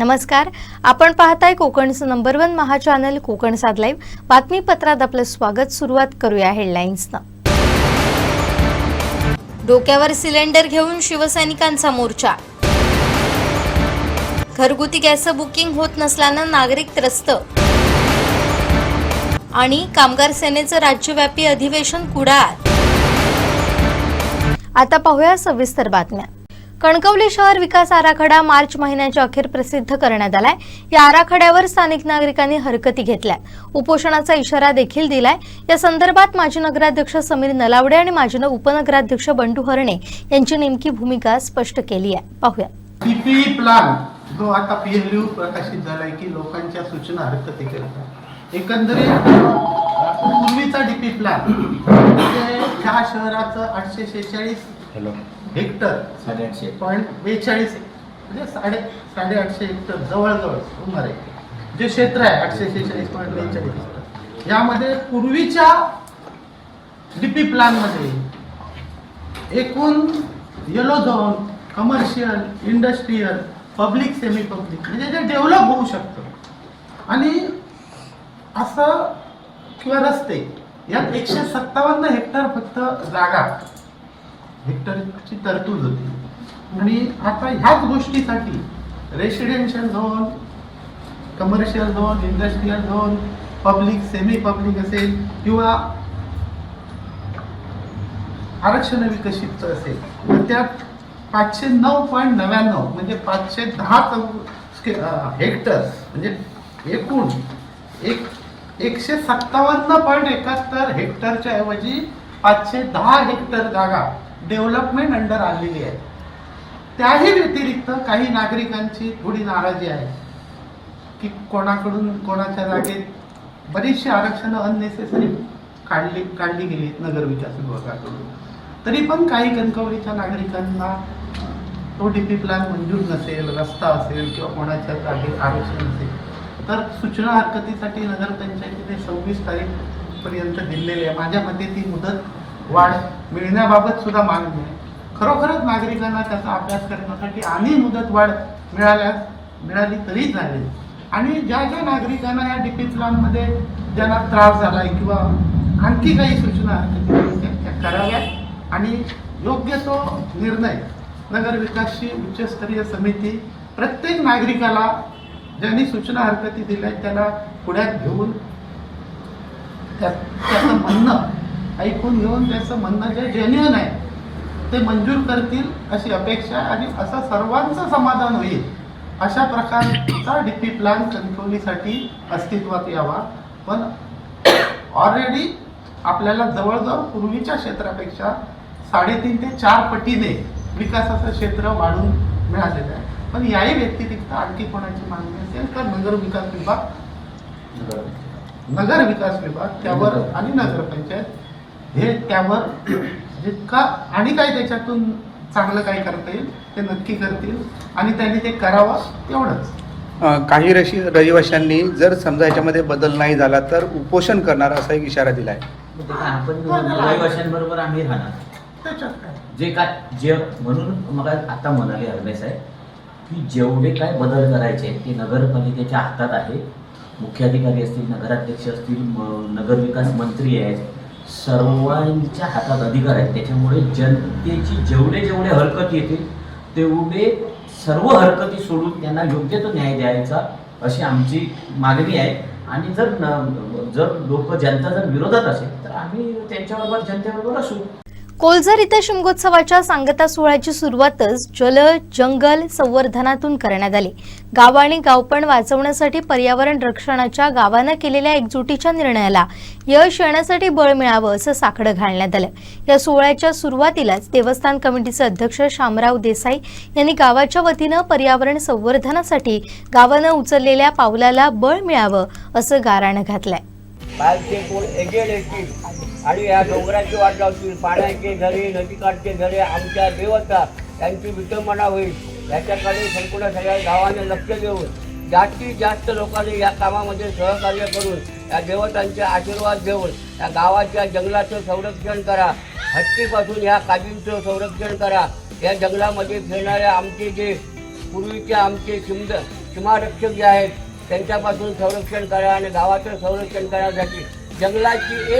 नमस्कार, आपण पाहताय कोकणचं नंबर 1 महा चॅनल कोकण सात लाईव्ह। बातमीपत्रात आपलं स्वागत। सुरुवात करूया हेडलाईन्सनं। डोक्यावर सिलेंडर घेऊन शिवसैनिकांचा मोर्चा। घरगुती गॅस बुकिंग होत नसल्यानं नागरिक त्रस्त। आणि कामगार सेनेचं राज्यव्यापी अधिवेशन कुडाळ। आता पाहूया सविस्तर बातम्या। कणकवली शहर विकास आराखडा मार्च महिन्याच्या अखेर प्रसिद्ध करण्यात आलाय। या आराखड्यावर स्थानिक नागरिकांनी हरकती घेतल्या, उपोषणाचा इशारा देखील दिलाय। या संदर्भात माजी नगराध्यक्ष समीर नलावडे आणि माजी उपनगराध्यक्ष बंडू हरणे यांची नेमकी भूमिका स्पष्ट केली आहे। पाहूया। डीपी प्लॅन जो आता पीएलयू प्रकाशित झालाय की लोकांच्या सूचना हरकती करतात। एकंदरीत पूर्वीचा डीपी प्लॅन म्हणजे ह्या शहराचं 846 हेक्टर 842 म्हणजे 850 हेक्टर जवळजवळ सुमारे जे क्षेत्र आहे 846.42 हेक्टर, यामध्ये पूर्वीच्या डीपी प्लॅन मध्ये एकूण yellow zone, commercial, industrial, public, semi public म्हणजे जे डेव्हलप होऊ शकतं आणि असं किंवा रस्ते यात 157 हेक्टर फक्त जागा हेक्टरची तरतूद होती। आणि आता ह्याच गोष्टीसाठी residential zone, commercial zone, industrial zone, public, semi public असेल किंवा आरक्षण विकसित असेल तर त्यात 509.99 म्हणजे 510 हेक्टर म्हणजे एकूण 157.71 हेक्टरच्या ऐवजी 510 हेक्टर जागा डेव्हलपमेंट अंडर आलेली आहे। त्याही व्यतिरिक्त काही नागरिकांची थोडी नाराजी आहे की कोणाकडून कोणाच्या जागेत बरीचशी आरक्षणं अननेसेसरी काढली गेली नगर विकास विभागाकडून। तरी पण काही कणकवलीच्या नागरिकांना तो डीपी प्लॅन मंजूर नसेल, रस्ता असेल किंवा कोणाच्या जागेत आरक्षण असेल तर सूचना हरकतीसाठी नगरपंचायतीने 26 तारीखपर्यंत दिलेली आहे। माझ्या मते ती मुदत वाढ मिळण्याबाबत सुद्धा मागणी आहे। खरोखरच नागरिकांना त्याचा अभ्यास करण्यासाठी आणि मुदत वाढ मिळाली तरी चालेल। आणि ज्या ज्या नागरिकांना या डीपी प्लॅनमध्ये ज्यांना त्रास झालाय किंवा आणखी काही सूचना हरकती कराव्यात आणि योग्य तो निर्णय नगर विकासची उच्चस्तरीय समिती प्रत्येक नागरिकाला ज्यांनी सूचना हरकती दिल्या त्याला पुढ्यात घेऊन त्याचं म्हणणं ऐकून घेऊन त्याचं म्हणणं जे जेन्युइन आहे ते मंजूर करतील अशी अपेक्षा आणि असं सर्वांचं समाधान होईल अशा प्रकारचा डीपी प्लॅन कणकवलीसाठी अस्तित्वात यावा। पण ऑलरेडी आपल्याला जवळजवळ पूर्वीच्या क्षेत्रापेक्षा 3.5 ते 4 पटीने विकासाचं क्षेत्र वाढून मिळालेलं आहे। पण याही व्यतिरिक्त आणखी कोणाची मागणी असेल तर नगर विकास विभाग त्यावर आणि नगरपंचायत हे त्यावर जितका आणि काय त्याच्यातून चांगलं काय करता येईल ते नक्की करतील आणि त्यांनी ते करावं तेवढंच। काही रहिवाशांनी जर समजा याच्यामध्ये बदल नाही झाला तर उपोषण करणार असा एक इशारा दिलाय। आपण रहिवाशांबरोबर आम्ही राहणार त्याच्यात काय जे काय म्हणून मला आता म्हणाले हरमेश आहे की जेवढे काय बदल करायचे ते नगरपालिकेच्या हातात आहे। मुख्याधिकारी असतील, नगराध्यक्ष असतील, नगर विकास मंत्री आहेत, सर्वांच्या हातात अधिकार आहेत। त्याच्यामुळे जनतेची जेवढे हरकती येतील तेवढे सर्व हरकती सोडून त्यांना योग्य तो न्याय द्यायचा अशी आमची मागणी आहे। आणि जर जनता जर विरोधात असेल तर आम्ही त्यांच्याबरोबर जनतेबरोबर असू। कोलझर इथं शिमगोत्सवाच्या सांगता सोहळ्याची सुरुवातच जल जंगल संवर्धनातून करण्यात आली। गाव आणि गावपण वाचवण्यासाठी पर्यावरण रक्षणाच्या गावानं केलेल्या एकजुटीच्या निर्णयाला यश येण्यासाठी बळ मिळावं असं साकडं घालण्यात आलं। या सोहळ्याच्या सुरुवातीलाच देवस्थान कमिटीचे अध्यक्ष शामराव देसाई यांनी गावाच्या वतीनं पर्यावरण संवर्धनासाठी गावानं उचललेल्या पावलाला बळ मिळावं असं गाऱ्हाणं घातलंय। आणि या डोंगराची वाट लावतील, पाण्याचे झरे, नदीकाठचे झरे, आमच्या देवता यांची विटंबना होईल याच्याकडे संपूर्ण सगळ्या गावाने लक्ष देऊन जास्तीत जास्त लोकांनी या कामामध्ये सहकार्य करून या देवतांचे आशीर्वाद घेऊन या गावाच्या जंगलाचं संरक्षण करा, हत्तीपासून या काजींचं संरक्षण करा। या जंगलामध्ये फिरणाऱ्या आमचे जे पूर्वीचे आमचे सीमारक्षक जे आहेत त्यांच्यापासून संरक्षण करा आणि गावाचं संरक्षण करण्यासाठी जंगलाची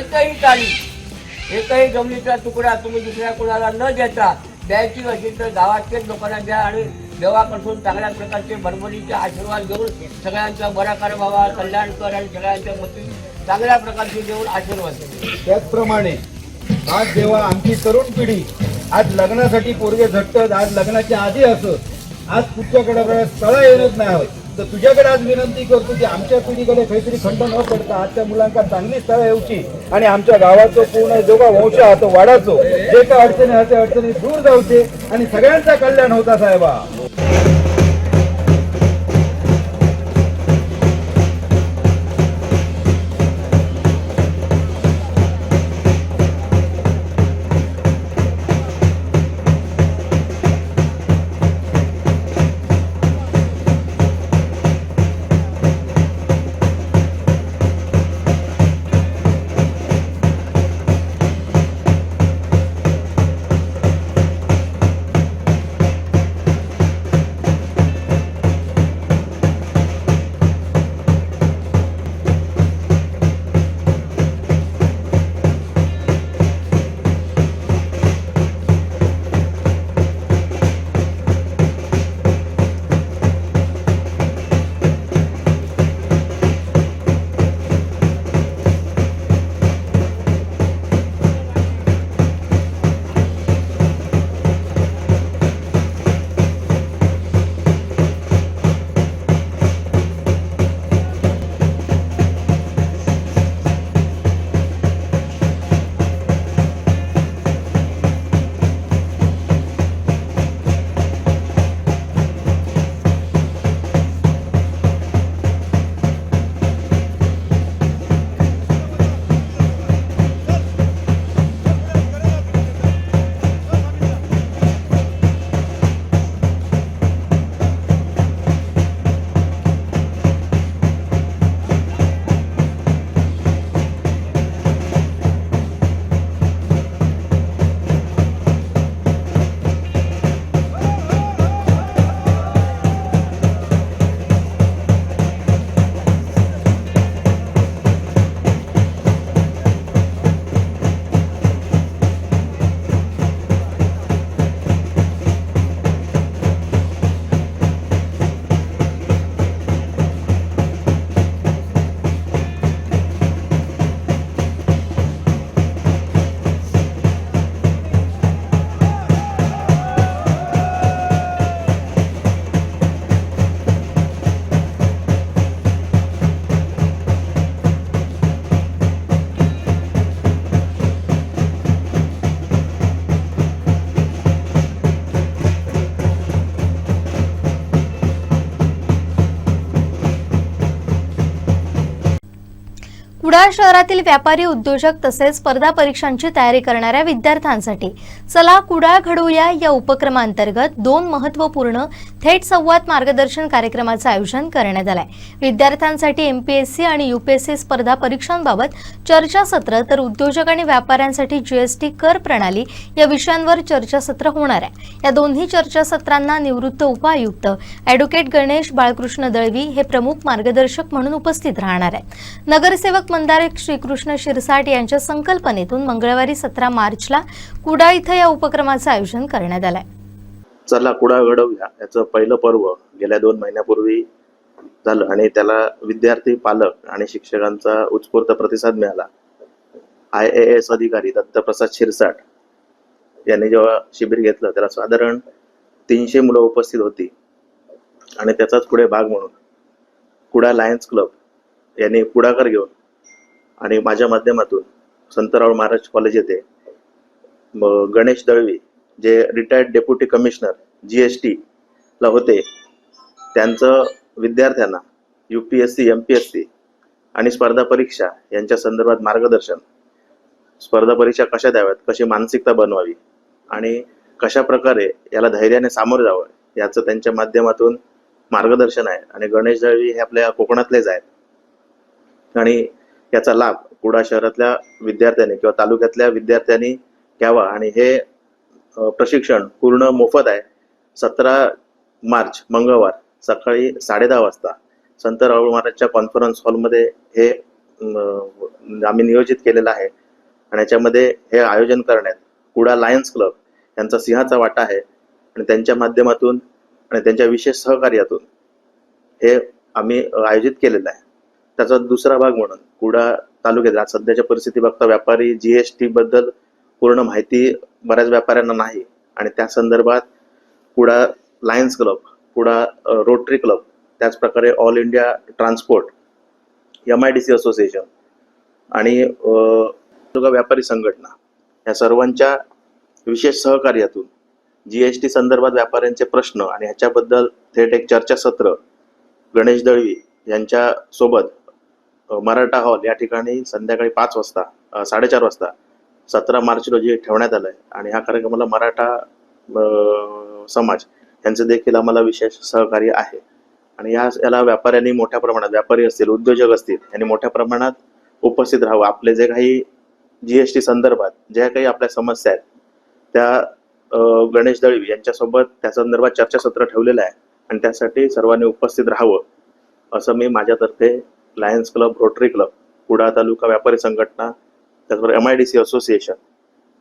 एकही जमिनीचा तुकडा तुम्ही दुसऱ्या कोणाला न देता द्यायची असेल तर गावातल्याच लोकांना द्या आणि देवापासून चांगल्या प्रकारचे भरभरीचे आशीर्वाद घेऊन सगळ्यांचा बरा कर बाबा, कल्याण कर आणि सगळ्यांच्या मती चांगल्या प्रकारचे देऊन आशीर्वाद द्या. त्याचप्रमाणे आज जेव्हा आमची तरुण पिढी आज लग्नासाठी पोरगे झटतात, आज लग्नाच्या आधी असत, आज तुझ्याकडे स्थळं येणंच नाही हवं, तर तुझ्याकडे आज विनंती करतो की आमच्या पिढीकडे काहीतरी खंड न पडता आजच्या मुलांका चांगली स्थळं येऊची आणि आमच्या गावाचं पूर्ण जो का वंश हा तो वाढाचो, जे काय अडचणी आहे त्या अडचणी दूर जाऊचे आणि सगळ्यांचा कल्याण होता साहेबा. कुडाळ शहरातील व्यापारी, उद्योजक तसेच स्पर्धा परीक्षांची तयारी करणाऱ्या विद्यार्थ्यांसाठी चला कुडाळ घडवूया या उपक्रमांतर्गत 2 महत्त्वपूर्ण थेट संवाद मार्गदर्शन कार्यक्रमाचे आयोजन करण्यात आले आहे. विद्यार्थ्यांसाठी एमपीएससी आणि यूपीएससी स्पर्धा परीक्षांबाबत चर्चासत्र तर उद्योजक आणि व्यापाऱ्यांसाठी जीएसटी कर प्रणाली या विषयांवर चर्चासत्र होणार आहे. या दोन्ही चर्चासत्रांना निवृत्त उपायुक्त ॲडव्होकेट गणेश बाळकृष्ण दळवी हे प्रमुख मार्गदर्शक म्हणून उपस्थित राहणार आहेत. नगरसेवक मंदार श्रीकृष्ण शिरसाट यांच्या संकल्पनेतून मंगळवारी 17 मार्चला कुडाळ इथं या उपक्रमाचं आयोजन करण्यात आलंय. चला कुडाळ घडवूया याचं पहिलं पर्व गेल्या 2 महिन्यापूर्वी झालं आणि त्याला विद्यार्थी, पालक आणि शिक्षकांचा उत्स्फूर्त प्रतिसाद मिळाला. IAS अधिकारी दत्तप्रसाद शिरसाट यांनी जेव्हा शिबिर घेतलं त्याला साधारण 300 मुलं उपस्थित होती आणि त्याचाच पुढे भाग म्हणून कुडाळ लायन्स क्लब यांनी पुढाकार घेऊन आणि माझ्या माध्यमातून संतराव महाराज कॉलेज येथे गणेश दळवी जे रिटायर्ड डेप्युटी कमिशनर GST ला होते त्यांचं विद्यार्थ्यांना UPSC, MPSC आणि स्पर्धा परीक्षा यांच्या संदर्भात मार्गदर्शन, स्पर्धा परीक्षा कशा द्याव्यात, कशी मानसिकता बनवावी आणि कशा प्रकारे याला धैर्याने सामोरे जावं याचं त्यांच्या माध्यमातून मार्गदर्शन आहे. आणि गणेश दळवी हे आपल्या कोकणातलेच आहेत आणि याचा लाभ कुडाळ शहरातल्या विद्यार्थ्यांनी किंवा तालुक्यातल्या विद्यार्थ्यांनी घ्यावा आणि हे प्रशिक्षण पूर्ण मोफत आहे. 17 मार्च मंगळवार सकाळी 10:30 वाजता संत राहुल महाराजच्या कॉन्फरन्स हॉलमध्ये हे आम्ही नियोजित केलेलं आहे आणि याच्यामध्ये हे आयोजन करण्यात कुडाळ लायन्स क्लब यांचा सिंहाचा वाटा आहे आणि त्यांच्या माध्यमातून आणि त्यांच्या विशेष सहकार्यातून हे आम्ही आयोजित केलेलं आहे. त्याचा दुसरा भाग म्हणून कुडाळ तालुक्यात सध्याच्या परिस्थिती बघता व्यापारी GST बद्दल पूर्ण माहिती बऱ्याच व्यापाऱ्यांना नाही आणि त्या संदर्भात Kudal lions club, Kudal rotary club, त्याचप्रकारे all India transport, MIDC association आणि व्यापारी संघटना या सर्वांच्या विशेष सहकार्यातून GST संदर्भात व्यापाऱ्यांचे प्रश्न आणि ह्याच्याबद्दल थेट एक चर्चासत्र गणेश दळवी यांच्या सोबत मराठा हॉल या ठिकाणी संध्याकाळी 4:30 वाजता 17 मार्च रोजी ठेवण्यात आलं आहे आणि ह्या कार्यक्रमाला मराठा समाज यांचं देखील आम्हाला विशेष सहकार्य आहे आणि याला व्यापाऱ्यांनी मोठ्या प्रमाणात, व्यापारी असतील, उद्योजक असतील, यांनी मोठ्या प्रमाणात उपस्थित राहावं. आपले जे काही GST संदर्भात ज्या काही आपल्या समस्या आहेत त्या गणेश दळवी यांच्यासोबत त्या संदर्भात चर्चासत्र ठेवलेलं आहे आणि त्यासाठी सर्वांनी उपस्थित राहावं असं मी माझ्यातर्फे lions club, rotary club, Kudal taluka व्यापारी संघटना, त्याचबरोबर MIDC असोसिएशन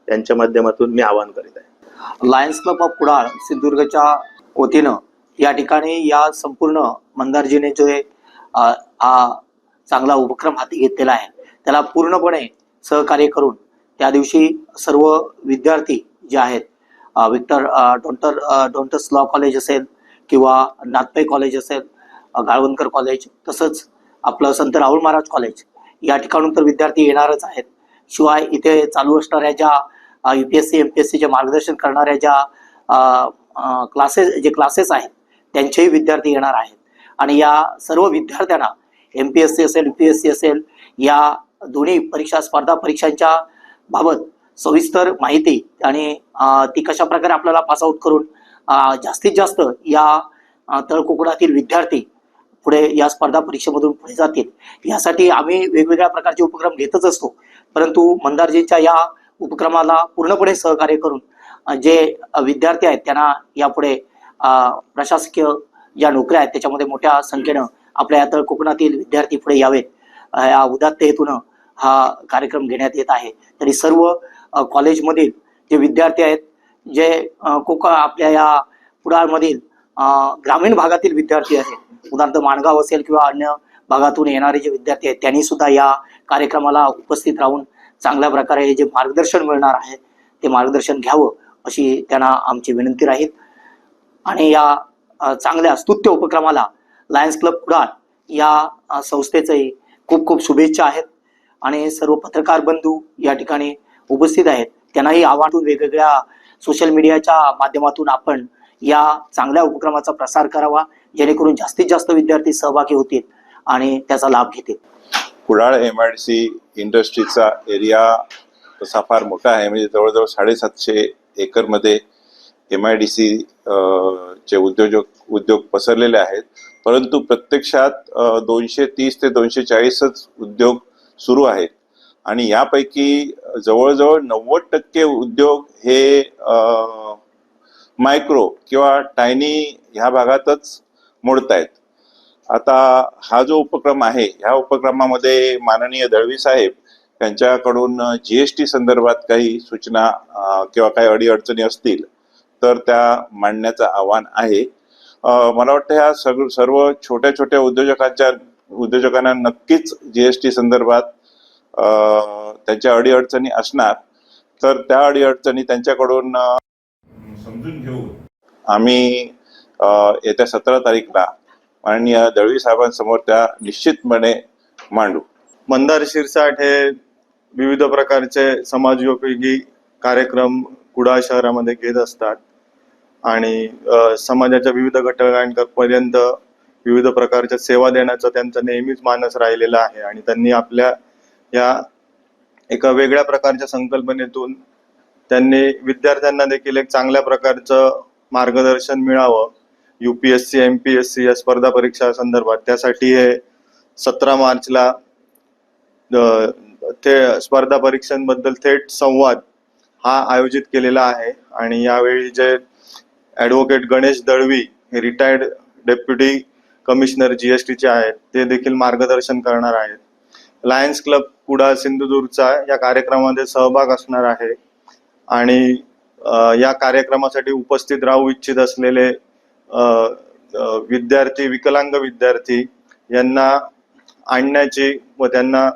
यांच्या माध्यमातून मी आवाहन करीत आहे. लायन्स क्लब ऑफ कुडाळ सिंधुदुर्गच्या वतीनं या ठिकाणी या संपूर्ण मंदारजीने जो हा चांगला उपक्रम हाती घेतलेला आहे त्याला पूर्णपणे सहकार्य करून त्या दिवशी सर्व विद्यार्थी जे आहेत विक्टर डोंटस लॉ कॉलेज असेल किंवा नाथपै कॉलेज असेल, गाळवणकर कॉलेज, तसंच आपलं संत राहुल महाराज कॉलेज या ठिकाणून तर विद्यार्थी येणारच आहेत. शिवाय इथे चालू असणाऱ्या ज्या UPSC MPSCचे मार्गदर्शन करणाऱ्या ज्या क्लासेस आहेत त्यांचेही विद्यार्थी येणार आहेत आणि या सर्व विद्यार्थ्यांना MPSC असेल, UPSC असेल, या दोन्ही परीक्षा, स्पर्धा परीक्षांच्या बाबत सविस्तर माहिती आणि ती कशा प्रकारे आपल्याला पासआउट करून जास्तीत जास्त या तळकोकणातील विद्यार्थी पुढे या स्पर्धा परीक्षेमधून पुढे जातील यासाठी आम्ही वेगवेगळ्या प्रकारचे उपक्रम घेतच असतो. परंतु मंदारजीच्या या उपक्रमाला पूर्णपणे सहकार्य करून जे विद्यार्थी आहेत त्यांना यापुढे प्रशासकीय ज्या नोकऱ्या आहेत त्याच्यामध्ये मोठ्या संख्येनं आपल्या या तळकोकणातील विद्यार्थी पुढे यावेत या उदात्त हेतून हा कार्यक्रम घेण्यात येत आहे. तरी सर्व कॉलेजमधील जे विद्यार्थी आहेत, जे आपल्या या कुडाळमधील ग्रामीण भागातील विद्यार्थी आहेत, उदाहरणार्थ माणगाव असेल किंवा अन्य भागातून येणारे जे विद्यार्थी आहेत त्यांनी सुद्धा या कार्यक्रमाला उपस्थित राहून चांगल्या प्रकारे जे मार्गदर्शन मिळणार आहे ते मार्गदर्शन घ्यावं अशी त्यांना आमची विनंती राहील. आणि या चांगल्या स्तुत्य उपक्रमाला लायन्स क्लब कुडाळ या संस्थेचे खूप खूप शुभेच्छा आहेत आणि सर्व पत्रकार बंधू या ठिकाणी उपस्थित आहेत त्यांनाही आव्हान वेगवेगळ्या सोशल मीडियाच्या माध्यमातून आपण या चांगल्या उपक्रमाचा प्रसार करावा जेणेकरून जास्तीत जास्त विद्यार्थी सहभागी होतील आणि त्याचा लाभ घेतील. कुडाळ MIDC इंडस्ट्रीचा एरिया तसा फार मोठा आहे, म्हणजे जवळजवळ 750 एकरमध्ये MIDC चे उद्योग पसरलेले आहेत. परंतु प्रत्यक्षात 230 ते 240च उद्योग सुरू आहेत आणि यापैकी जवळजवळ 90% उद्योग हे मायक्रो किंवा टायनी ह्या भागातच मोडतायत. आता हा जो उपक्रम आहे ह्या उपक्रमामध्ये माननीय दळवी साहेब यांच्याकडून GST संदर्भात काही सूचना किंवा काही अडीअडचणी असतील तर त्या मांडण्याचं आव्हान आहे. मला वाटतं ह्या सर्व छोट्या छोट्या उद्योजकांना नक्कीच GST संदर्भात त्यांच्या अडीअडचणी असणार, तर त्या अडीअडचणी त्यांच्याकडून समजून घेऊन आम्ही येत्या 17 तारीखला माननीय दळवी साहेबांसमोर त्या निश्चितपणे मांडू. मंदार शिरसाट हे विविध प्रकारचे समाजोपयोगी कार्यक्रम कुडाळ शहरामध्ये घेत असतात आणि समाजाच्या विविध घटकांपर्यंत विविध प्रकारच्या सेवा देण्याचा त्यांचा नेहमीच मानस राहिलेला आहे आणि त्यांनी आपल्या या एका वेगळ्या प्रकारच्या संकल्पनेतून त्यांनी विद्यार्थ्यांना देखील एक चांगल्या प्रकारचं मार्गदर्शन मिळावं UPSC MPSC या स्पर्धा परीक्षा संदर्भात. त्यासाठी हे 17 मार्चला ते स्पर्धा परीक्षांबद्दल थेट संवाद हा आयोजित केलेला आहे आणि यावेळी जे ॲडव्होकेट गणेश दळवी हे रिटायर्ड डेप्युटी कमिशनर जीएसटीचे आहेत ते देखील मार्गदर्शन करणार आहेत. लायन्स क्लब कुडा सिंधुदुर्गचा या कार्यक्रमामध्ये सहभाग असणार आहे आणि या कार्यक्रमासाठी उपस्थित राहू इच्छित असलेले विद्यार्थी, विकलांग विद्यार्थी यांना आणण्याची व त्यांना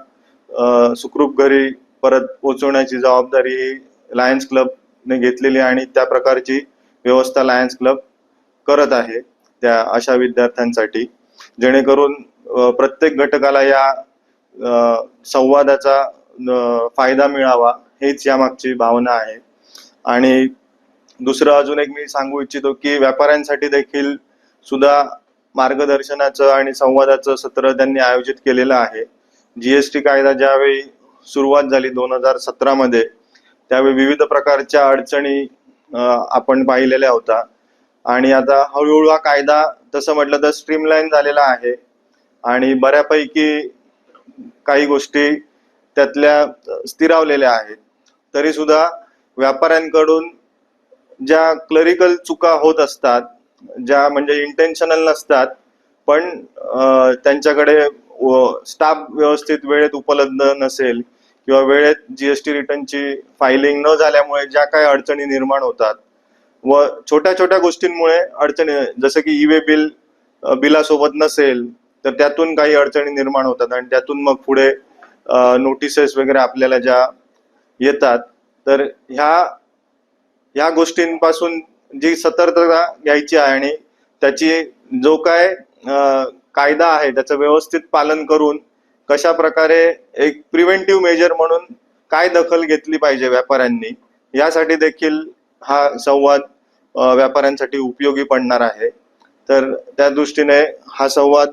सुखरूप घरी परत पोहोचवण्याची जबाबदारी ही लायन्स क्लबने घेतलेली आणि त्या प्रकारची व्यवस्था लायन्स क्लब करत आहे त्या अशा विद्यार्थ्यांसाठी, जेणेकरून प्रत्येक घटकाला या संवादाचा फायदा मिळावा हेच यामागची भावना आहे. आणि दुसरं अजून एक मी सांगू इच्छितो की व्यापाऱ्यांसाठी देखील सुद्धा मार्गदर्शनाचं आणि संवादाचं सत्र त्यांनी आयोजित केलेलं आहे. जीएसटी कायदा ज्यावेळी सुरुवात झाली 2017 मध्ये, त्यावेळी विविध प्रकारच्या अडचणी आपण पाहिलेल्या होत्या आणि आता हळूहळू हा कायदा तसं म्हटलं तर स्ट्रीमलाईन झालेला आहे आणि बऱ्यापैकी काही गोष्टी त्यातल्या स्थिरावलेल्या आहेत. तरी सुद्धा व्यापाऱ्यांकडून ज्या क्लरिकल चुका होत असतात, ज्या म्हणजे इंटेन्शनल नसतात पण त्यांच्याकडे स्टाफ व्यवस्थित वेळेत उपलब्ध नसेल किंवा वेळेत जीएसटी रिटर्नची फायलिंग न झाल्यामुळे ज्या काही अडचणी निर्माण होतात व छोट्या छोट्या गोष्टींमुळे अडचणी, जसं की ई-वे बिलासोबत नसेल तर त्यातून काही अडचणी निर्माण होतात आणि त्यातून मग पुढे नोटिसेस वगैरे आपल्याला ज्या येतात, तर ह्या गोष्टींपासून जी सतर्कता घ्यायची आहे आणि त्याची जो काय कायदा आहे त्याचं व्यवस्थित पालन करून कशा प्रकारे एक प्रिव्हेंटिव्ह मेजर म्हणून काय दखल घेतली पाहिजे व्यापाऱ्यांनी, यासाठी देखील हा संवाद व्यापाऱ्यांसाठी उपयोगी पडणार आहे. तर त्या दृष्टीने हा संवाद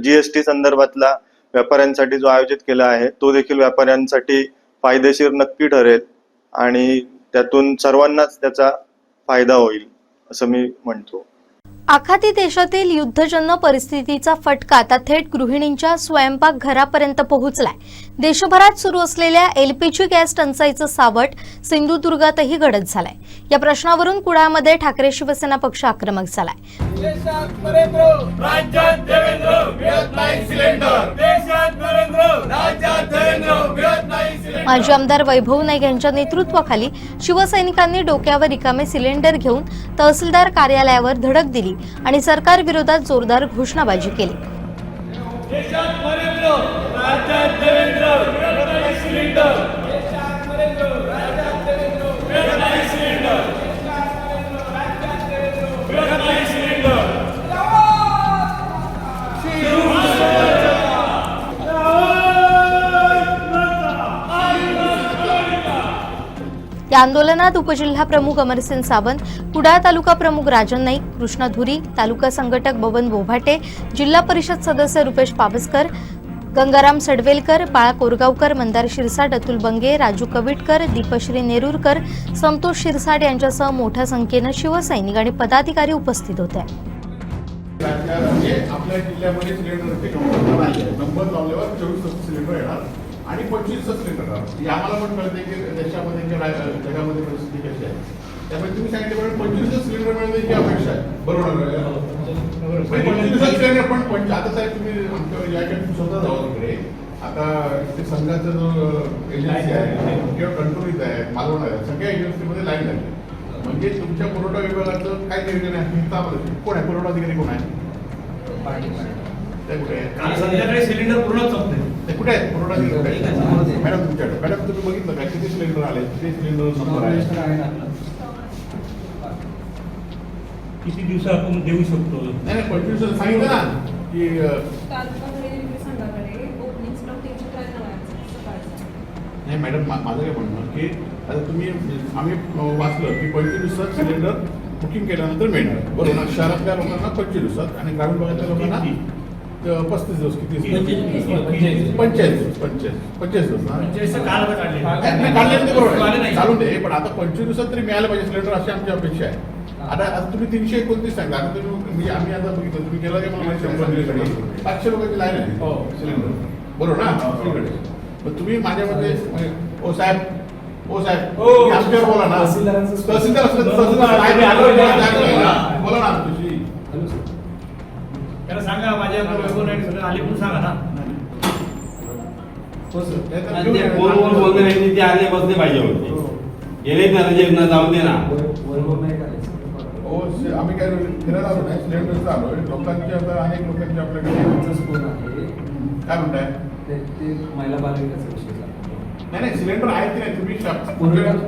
जीएसटी संदर्भातला व्यापाऱ्यांसाठी जो आयोजित केला आहे तो देखील व्यापाऱ्यांसाठी फायदेशीर नक्की ठरेल आणि त्यातून सर्वांनाच त्याचा फायदा होईल असं मी म्हणतो. आखाती देशातील युद्धजन्य परिस्थितीचा फटका आता थेट गृहिणींच्या स्वयंपाक घरापर्यंत पोहोचलाय. देशभरात सुरू असलेल्या एलपीजी गॅस टंचाईचं सावट सिंधुदुर्गातही गडद झालंय. या प्रश्नावरून कुडाळमध्ये ठाकरे शिवसेना पक्ष आक्रमक झालाय. माजी आमदार वैभव नाईक यांच्या नेतृत्वाखाली शिवसैनिकांनी डोक्यावर रिकामे सिलेंडर घेऊन तहसीलदार कार्यालयावर धडक दिली आणि सरकार विरोधात जोरदार घोषणाबाजी केली. या आंदोलनात उपजिल्हा प्रमुख अमरसिंग सावंत, कुडाळ तालुका प्रमुख राजन नाईक, कृष्णा धुरी, तालुका संघटक बबन बोभाटे, जिल्हा परिषद सदस्य रुपेश पावसकर, गंगाराम सडवेलकर, बाळा कोरगावकर, मंदार शिरसाट, अतुल बंगे, राजू कविटकर, दीपश्री नेरुरकर, संतोष शिरसाट यांच्यासह मोठ्या संख्येनं शिवसैनिक आणि पदाधिकारी उपस्थित होते. आपल्या जिल्ह्यामध्ये सिलेंडरचे नंबर लावल्यावर 24 सिलेंडर येणार आणि 25 सिलेंडर आम्हाला पण कळते की देशामध्ये जगामध्ये परिस्थिती कशी आहे. त्यामुळे तुम्ही सांगितल्याप्रमाणे 25 सिलेंडर मिळण्याची अपेक्षा आहे. बरोबर 25 सिलेंडर पण आता साहेब तुम्ही आमच्या याकडे स्वतः जाऊ तिकडे. आता ते संघाचा जो एजन्सी आहे किंवा कंट्रोल आहे, मालवण आहे, सगळ्या एजन्सीमध्ये लाईन लागली. म्हणजे तुमच्या पुरवठा विभागाचं काय नियोजन आहे? कोण आहे पुरवठा अधिकारी? कोण आहे? संध्याकाळी सिलेंडर पूर्ण संपते. ते कुठे आहेत पुरवठा अधिकारी? मॅडम तुमच्याकडे. मॅडम तुम्ही बघितलं का किती सिलेंडर आले, किती सिलेंडर नंबर आहे, किती दिवस आपण देऊ शकतो? नाही 25 सांगितलं ना की नाही मॅडम माझं काय म्हणणं की आता तुम्ही आम्ही वाचलं की 25 दिवसात सिलेंडर बुकिंग केल्यानंतर मिळणार. बरोबर. शहरातल्या लोकांना 25 दिवसत आणि ग्रामीण भागातल्या लोकांना 35 दिवस. किती? 45 दिवस काढले चालून दे. पण आता 25 दिवसात तरी मिळालं पाहिजे सिलेंडर अशी आमची अपेक्षा आहे. आता तुम्ही 329 सांगा. आता तुम्ही आम्ही आता बघितलं तुम्ही गेला की मला 500 लोकांची लाईन आहे सिलेंडर. बरोबर ना? पण तुम्ही माझ्यामध्ये ओ साहेब आमच्यावर बोला ना. तहसीलदार बोला ना तुझी आले म्हणून सांगा ना. हो सर आणि ते फोनवर बोलणे नाही, ते आले बसले पाहिजे होते. गेलेच ना त्याचे ना जाऊन दे ना. हो आम्ही काय फिरायला आलो नाही, सिलेंडरचं आलो. लोकांची आता अनेक लोकांची आपल्याकडे काय म्हणताय? महिला बालविकाचा विषय नाही सिलेंडर आहे की नाही तुम्ही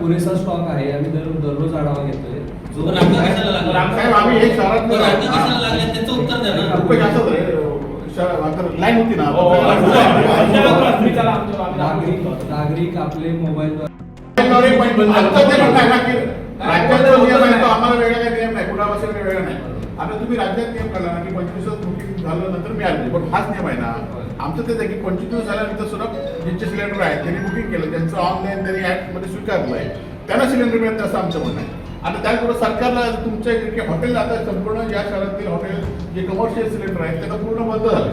पुरेसा स्टॉक आहे. आम्ही दररोज आढावा घेतोय. साहेब आम्ही हे शहरात लाईन होती ना. नागरिक आपले मोबाईल राज्याचा नियम आहे तो आम्हाला वेगळा काही नियम नाही, कुठला बसेल काही वेगळा नाही. आता तुम्ही राज्यात नियम काढला ना की 25 बुकिंग झालं नंतर मिळाली, पण हाच नियम आहे ना आमचं. तेच आहे की 25 झाल्यानंतर सुद्धा ज्यांचे सिलेंडर आहेत त्यांनी बुकिंग केलं, त्यांचं ऑनलाईन त्यांनी ऍपमध्ये स्वीकारलं आहे, त्यांना सिलेंडर मिळतं असं आमचं म्हणणं आहे. आता त्याचबरोबर सरकारला तुमच्या इकडे हॉटेल आता संपूर्ण या शहरातील हॉटेल जे कमर्शियल सिलेंडर आहेत त्याला पूर्ण बंद झाले.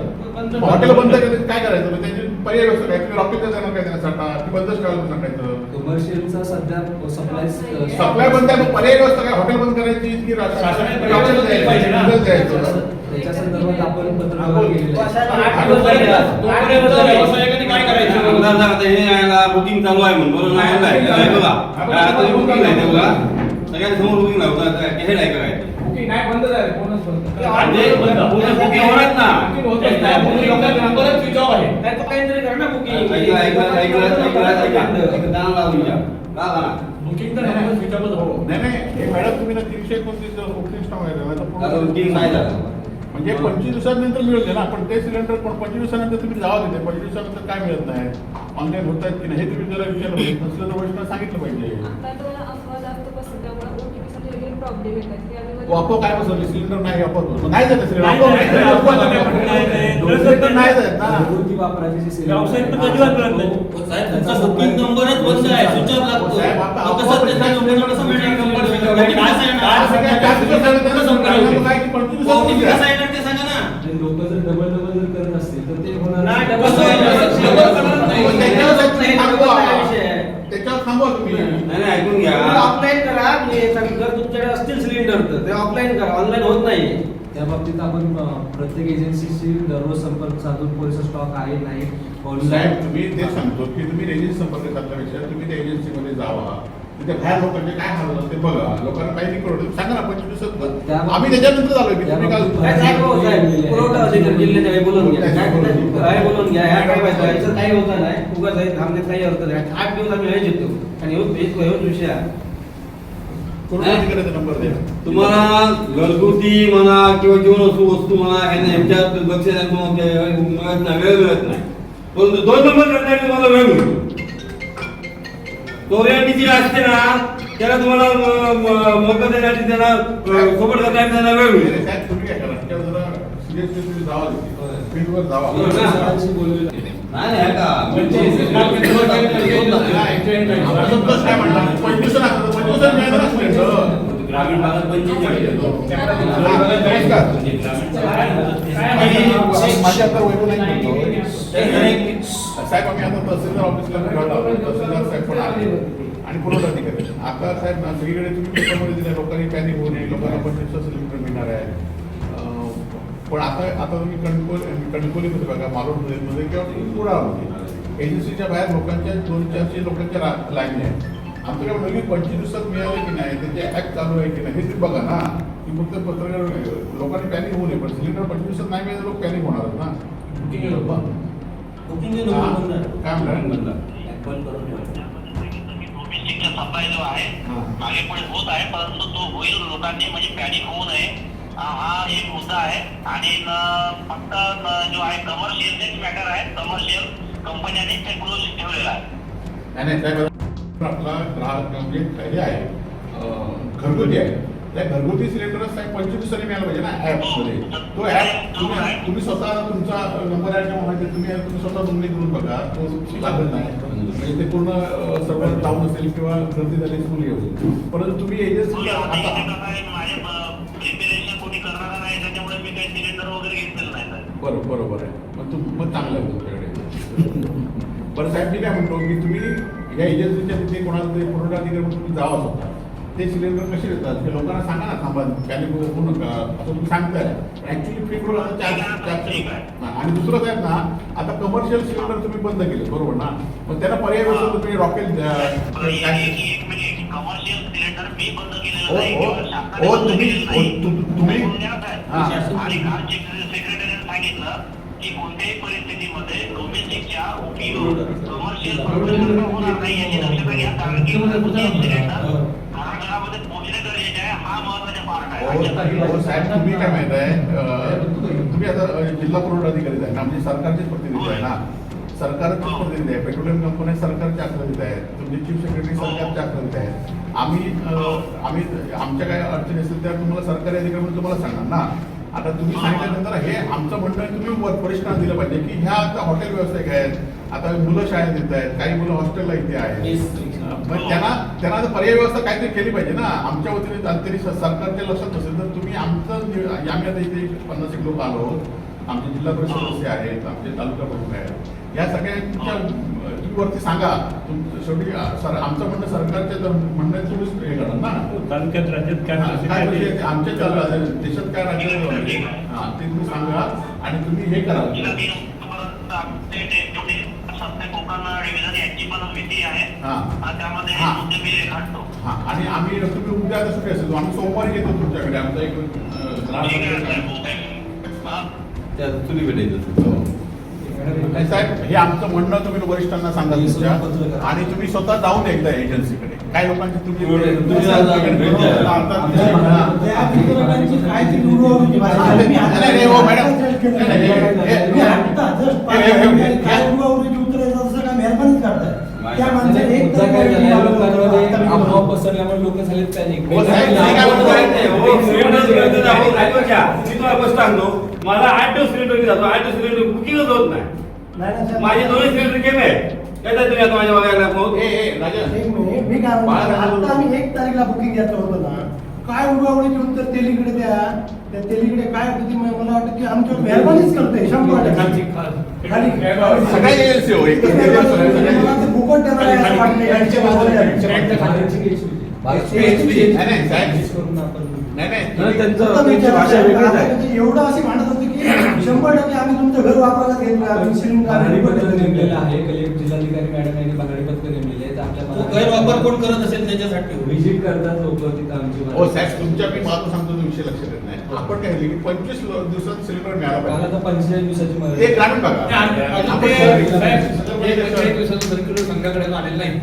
हॉटेल बंद केले काय करायचं? त्याची पर्याय व्यवस्था काय? तुम्ही रॉकेटला जाणार काय देण्यासाठी की बंदच करायला सांगायचं? कमर्शियलचा सध्या सप्लाय बंद आहे, पर्याय व्यवस्था काय? हॉटेल बंद करायची की त्याच्या संदर्भात आपण पत्रव्यवहार केलेला बुकिंग चालू आहे म्हणून बरोबर नाही बघा बुकिंग नाही बघा सगळ्यांना समोर बुकिंग लावतात हे नाही करायचं. बुकिंग नाही बंद झालं, कोणच बंद बुकिंग होणार ना. स्विच ऑफ आहे काहीतरी कर ना बुकिंग. बुकिंग तर स्विच ऑफच हो. नाही हे मॅडम तुम्ही ना 329 बुकिंग स्टॉक आहे बुकिंग नाही झालं म्हणजे 25 दिवसानंतर मिळते ना. पण ते सिलेंडर पण 25 दिवसानंतर तुम्ही जावा तिथे 25 दिवसानंतर काय मिळत नाही, ऑनलाईन होत आहेत की नाही हे तुम्ही जरा विचारलं पाहिजे. नसलं तर वैष्णव सांगितलं पाहिजे. वापो काय बसवली सिलेंडर नाही वापरतो नाही जात सिलेंडर नाही जात ना. घरगुती वापराचे जे व्यावसायिक पण अजिबात मिळत नाही. साहेब तुमचा बुकिंग नंबरच बंद आहे, स्विच ऑफ लागतो. कसं त्याचा नंबर कसं मिळणार? नंबर स्विच ऑफ आहे. काय सांगणार ते सांगा ना. लोक जर डबल जर करत असतील तर ते होणार नाही. त्याच्यावर थांबवा तुम्ही. नाही ऐकून घ्या. ऑफलाईन करा. जर तुमच्याकडे असतील सिलेंडर तर ते ऑफलाईन करा, ऑनलाईन होत नाही. त्या बाबतीत आपण प्रत्येक एजन्सीशी दररोज संपर्क साधून पुरेसा स्टॉक आहे नाही साहेब तुम्ही ते सांगतो की तुम्ही एजन्सी संपर्क साधल्यापेक्षा तुम्ही त्या एजन्सीमध्ये जावा, तिथे बाहेर लोकांचे काय हाल होतात ते बघा, लोकांना माहिती कळवतो. सांगा ना 25 दिवसात आम्ही त्याच्यानंतर आलोय की तुम्ही काल पुरवठा अधिकारी जिल्ह्यात बोलून घ्या, काय बोलून घ्या. ह्या काय पाहिजे याचं काही होतं नाही, उगाच आहे थांबण्यात काही अर्थ नाही. 8 दिवस आम्ही वेळ येतो आणि हेच विषय आहे. नंबर द्या तुम्हाला घरगुती म्हणा किंवा जीवनवस्तू म्हणा ह्याच्यात लक्ष वेळ मिळत नाही, परंतु 2 नंबर करण्यासाठी तुम्हाला वेळ मिळतो. जी असते ना त्याला तुम्हाला मत देण्यासाठी त्याला सपोर्ट करण्यासाठी त्यांना वेळ मिळतो. साहेब तुम्ही काय करा त्याच्यावर जरा सिरियसली तुम्ही जावा फील्डवर जावा. नाही आहे का काय म्हणणार 25 दिवसात मिळणार सिलेंडर ग्रामीण भागात 25 माझे आता वैभव नाही म्हणतो साहेब. आम्ही आता तहसीलदार ऑफिसला भेटायला तहसीलदार साहेब पण आले आणि पुरवठा अधिकारी. आता साहेब सगळीकडे तुम्ही पेपरमध्ये दिल्या लोकांनी पॅनिक होऊ नये, लोकांना 25 सिलेंडर मिळणार आहे. पण आता तुम्ही कणकोलीमध्ये बघा, मालवणमध्ये किंवा कुडाळमध्ये एजन्सीच्या बाहेर लोकांच्या 200-400 लोकांच्या लाईनी आहेत. आमचं काय म्हणलं की 25 दिवसात मिळाले की नाही, त्याचे ॲक्ट चालू आहे की नाही हे तुम्ही बघा ना. की फक्त पत्रकार लोकांनी पॅनिक होऊ नये, पण सिलेंडर 25 दिवसात नाही मिळाले लोक पॅनिक होणार ना. काय म्हणणार सप्लाय जो आहे मागे पुढे होत आहे, परंतु तो होईल. लोकांनी म्हणजे पॅनिक होऊ नये हा एक मुद्दा आहे. आणि फक्त जो आहे कमर्शियल मॅटर आहे, कमर्शियल कंपन्यांनी ते क्लोज ठेवलेला आहे. नाही साहेब आपला ग्राहक म्हणजे हे आहे घरगुती आहे, त्या घरगुती सिलेंडर साहेब 25 दिवसांनी मिळायला पाहिजे ना ॲपमध्ये. तो ॲप तुम्ही स्वतः तुमचा नंबर आहे किंवा माहिती तुम्ही स्वतः नोंदणी करून बघा, तो लागत नाही. म्हणजे ते पूर्ण सर्व डाऊन असेल किंवा गर्दी झाली स्कूल येऊ. परंतु तुम्ही एजन्सी प्रिपेरेशन कोणी करणार नाही, त्याच्यामुळे मी काही सिलेंडर वगैरे घेतलेलं नाही. बरोबर आहे. मग चांगलं आहे तुमच्याकडे. बरं साहेब मी काय म्हणतो की तुम्ही या एजन्सीच्या तिथे कोणाला तरी पुरवठा अधिकारी तुम्ही जावा स्वतः ते सिलेंडर कसे देतात हे लोकांना सांगा ना, थांबा पॅनिक होऊ नका असं तुम्ही सांगताय. ऍक्च्युली पेट्रोल आणि दुसरं काय ना, आता कमर्शियल सिलेंडर तुम्ही बंद केले बरोबर ना, मग त्याला पर्याय व्यवस्था तुम्ही रॉकेल कमर्शियल सिलेंडर मी बंद केलेलं हो, नाही, हो, केवळ शासनाने हो, बंद तुम्ही- केलेलं नाही. तुम्ही- पुण्यात आहे. हा. आणि काल सेक्रेटरीने सांगितलं की कोणत्याही परिस्थितीमध्ये डोमेस्टिकच्या उपयोग कमर्शियल होणार नाही याची दक्षता घ्या, कारण की घरगुती सिलेंडर घराघरामध्ये पोहोचणे गरजेचे आहे. हा महत्वाचा पार्ट आहे. हो साहेब, तुम्ही काय माहित आहे, तुम्ही आता जिल्हा पुरवठा अधिकारी आहे ना, म्हणजे सरकारचेच प्रतिनिधी आहे ना, सरकारचेच प्रतिनिधी आहे. पेट्रोलियम कंपन्या सरकारचे अखत्यारीत आहेत, तुमचे चीफ सेक्रेटरी सरकारचे अखत्यारीत आहेत. आम्ही आमच्या काय अडचणी असतील त्या तुम्हाला सरकारी अधिकारी म्हणून तुम्हाला सांगणार ना. आता तुम्ही सांगितल्यानंतर हे आमचं म्हणणं आहे, तुम्ही वरिष्ठांना दिलं पाहिजे की ह्या आता हॉटेल व्यावसायिक आहेत, आता मुलं शाळेत येत आहेत, काही मुलं हॉस्टेलला इथे आहेत, मग त्यांना आता पर्याय व्यवस्था काहीतरी केली पाहिजे ना. आमच्या वतीने तरी सरकारच्या लक्षात नसेल तर तुम्ही आमचं, आम्ही आता इथे 50 लोक आलो, आमचे जिल्हा परिषद सदस्य आहेत, आमचे तालुका प्रमुख आहेत, या सगळ्यांच्या तुम्ही वरती सांगा. शेवटी आमचं म्हणणं सरकारच्या म्हणणं तुम्हीच हे करणार ना. तालुक्यात राज्यात काय परिस्थिती आहे, आमच्या देशात काय राज्य ते तुम्ही सांगा आणि तुम्ही हे करा. कोकण डिव्हिजन यांची पण भीती आहे, त्यामध्ये हा. मुद्दे मी रेखाटतो. आणि आम्ही तुम्ही उद्या आता सुट्टी असेल, आम्ही सोमवारी येतो तुमच्याकडे. आमचा एक नाही साहेब, हे आमचं म्हणणं तुम्ही वरिष्ठांना सांगा तुमच्या, आणि तुम्ही स्वतः जाऊन एकदा एजन्सीकडे. काही लोकांची तुम्ही लोक झालेत पॅनिक. मला 8 दिवस सिलेंडर जातो, 8 दिवस सिलेंडर बुकिंगच होत नाही. माझे 2 सिलेंडर केले आहेत. काय तुम्ही आता माझ्या बघायला मी काय म्हणतो, आता आम्ही 1 तारीखला बुकिंग घेतलं होतं ना, काय उडवाउडी घेऊन तर तेलीकडे त्या तेलीकडे काय होती, मला वाटतं की आमच्यावर मेहरबानीच करते 100%. खाली सगळ्या एजन्सी हो फुकट देणार आहे असं वाटतं गाडीच्या बाजूला. एवढं अशी म्हणत होती की 100% आम्ही तुमचं घर वापरायला घेतलं, आम्ही नेमलेलं आहे. कलेक्टर जिल्हाधिकारी मॅडम यांनी बांगडीपत्र नेमलेले आहेत. आपल्या गैरवापर कोण करत असेल त्याच्यासाठी व्हिजिट करतात लोक तिथं आमची. हो साहेब, तुमच्या मी माझं सांगतो विषय लक्षात येत नाही. आपण काय की 25 दिवसात सिलेंडर मिळाला पाहिजे. आता 45 दिवसाची मर्यादा. ते ग्रामीण भागात संघाकडे आलेलं नाही.